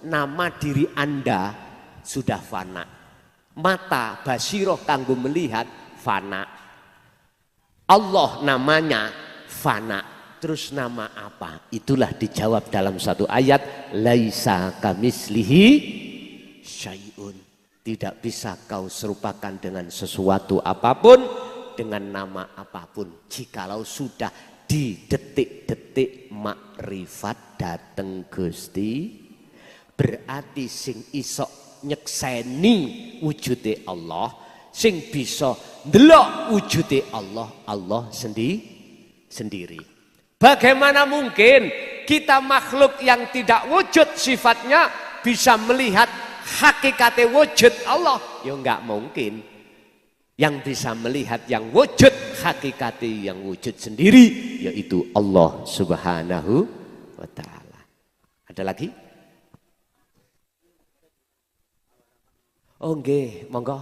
Nama diri Anda sudah fana. Mata basiroh kanggo melihat fana. Allah namanya fana. Terus nama apa? Itulah dijawab dalam satu ayat, laisa kamislihi syai'un. Tidak bisa kau serupakan dengan sesuatu apapun, dengan nama apapun. Jikalau sudah di detik-detik makrifat dateng Gusti, berarti sing iso nyekseni wujude Allah, sing bisa ndelok wujude Allah, Allah sendiri. Bagaimana mungkin kita makhluk yang tidak wujud sifatnya bisa melihat hakikate wujud Allah? Ya enggak mungkin. Yang bisa melihat yang wujud hakikate yang wujud sendiri yaitu Allah Subhanahu wa taala. Ada lagi? Oh nggih, monggo.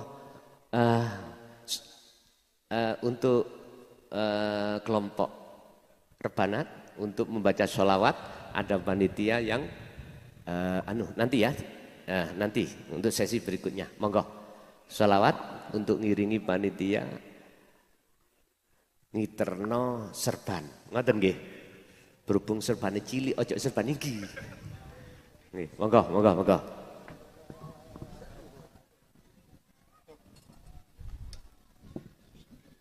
Untuk kelompok Rebanat untuk membaca sholawat ada panitia yang nanti ya, nanti untuk sesi berikutnya, monggo sholawat untuk ngiringi panitia ngiterno serban, ngoten nggih, berhubung serbane cilik ojo serban iki, nggih, monggo.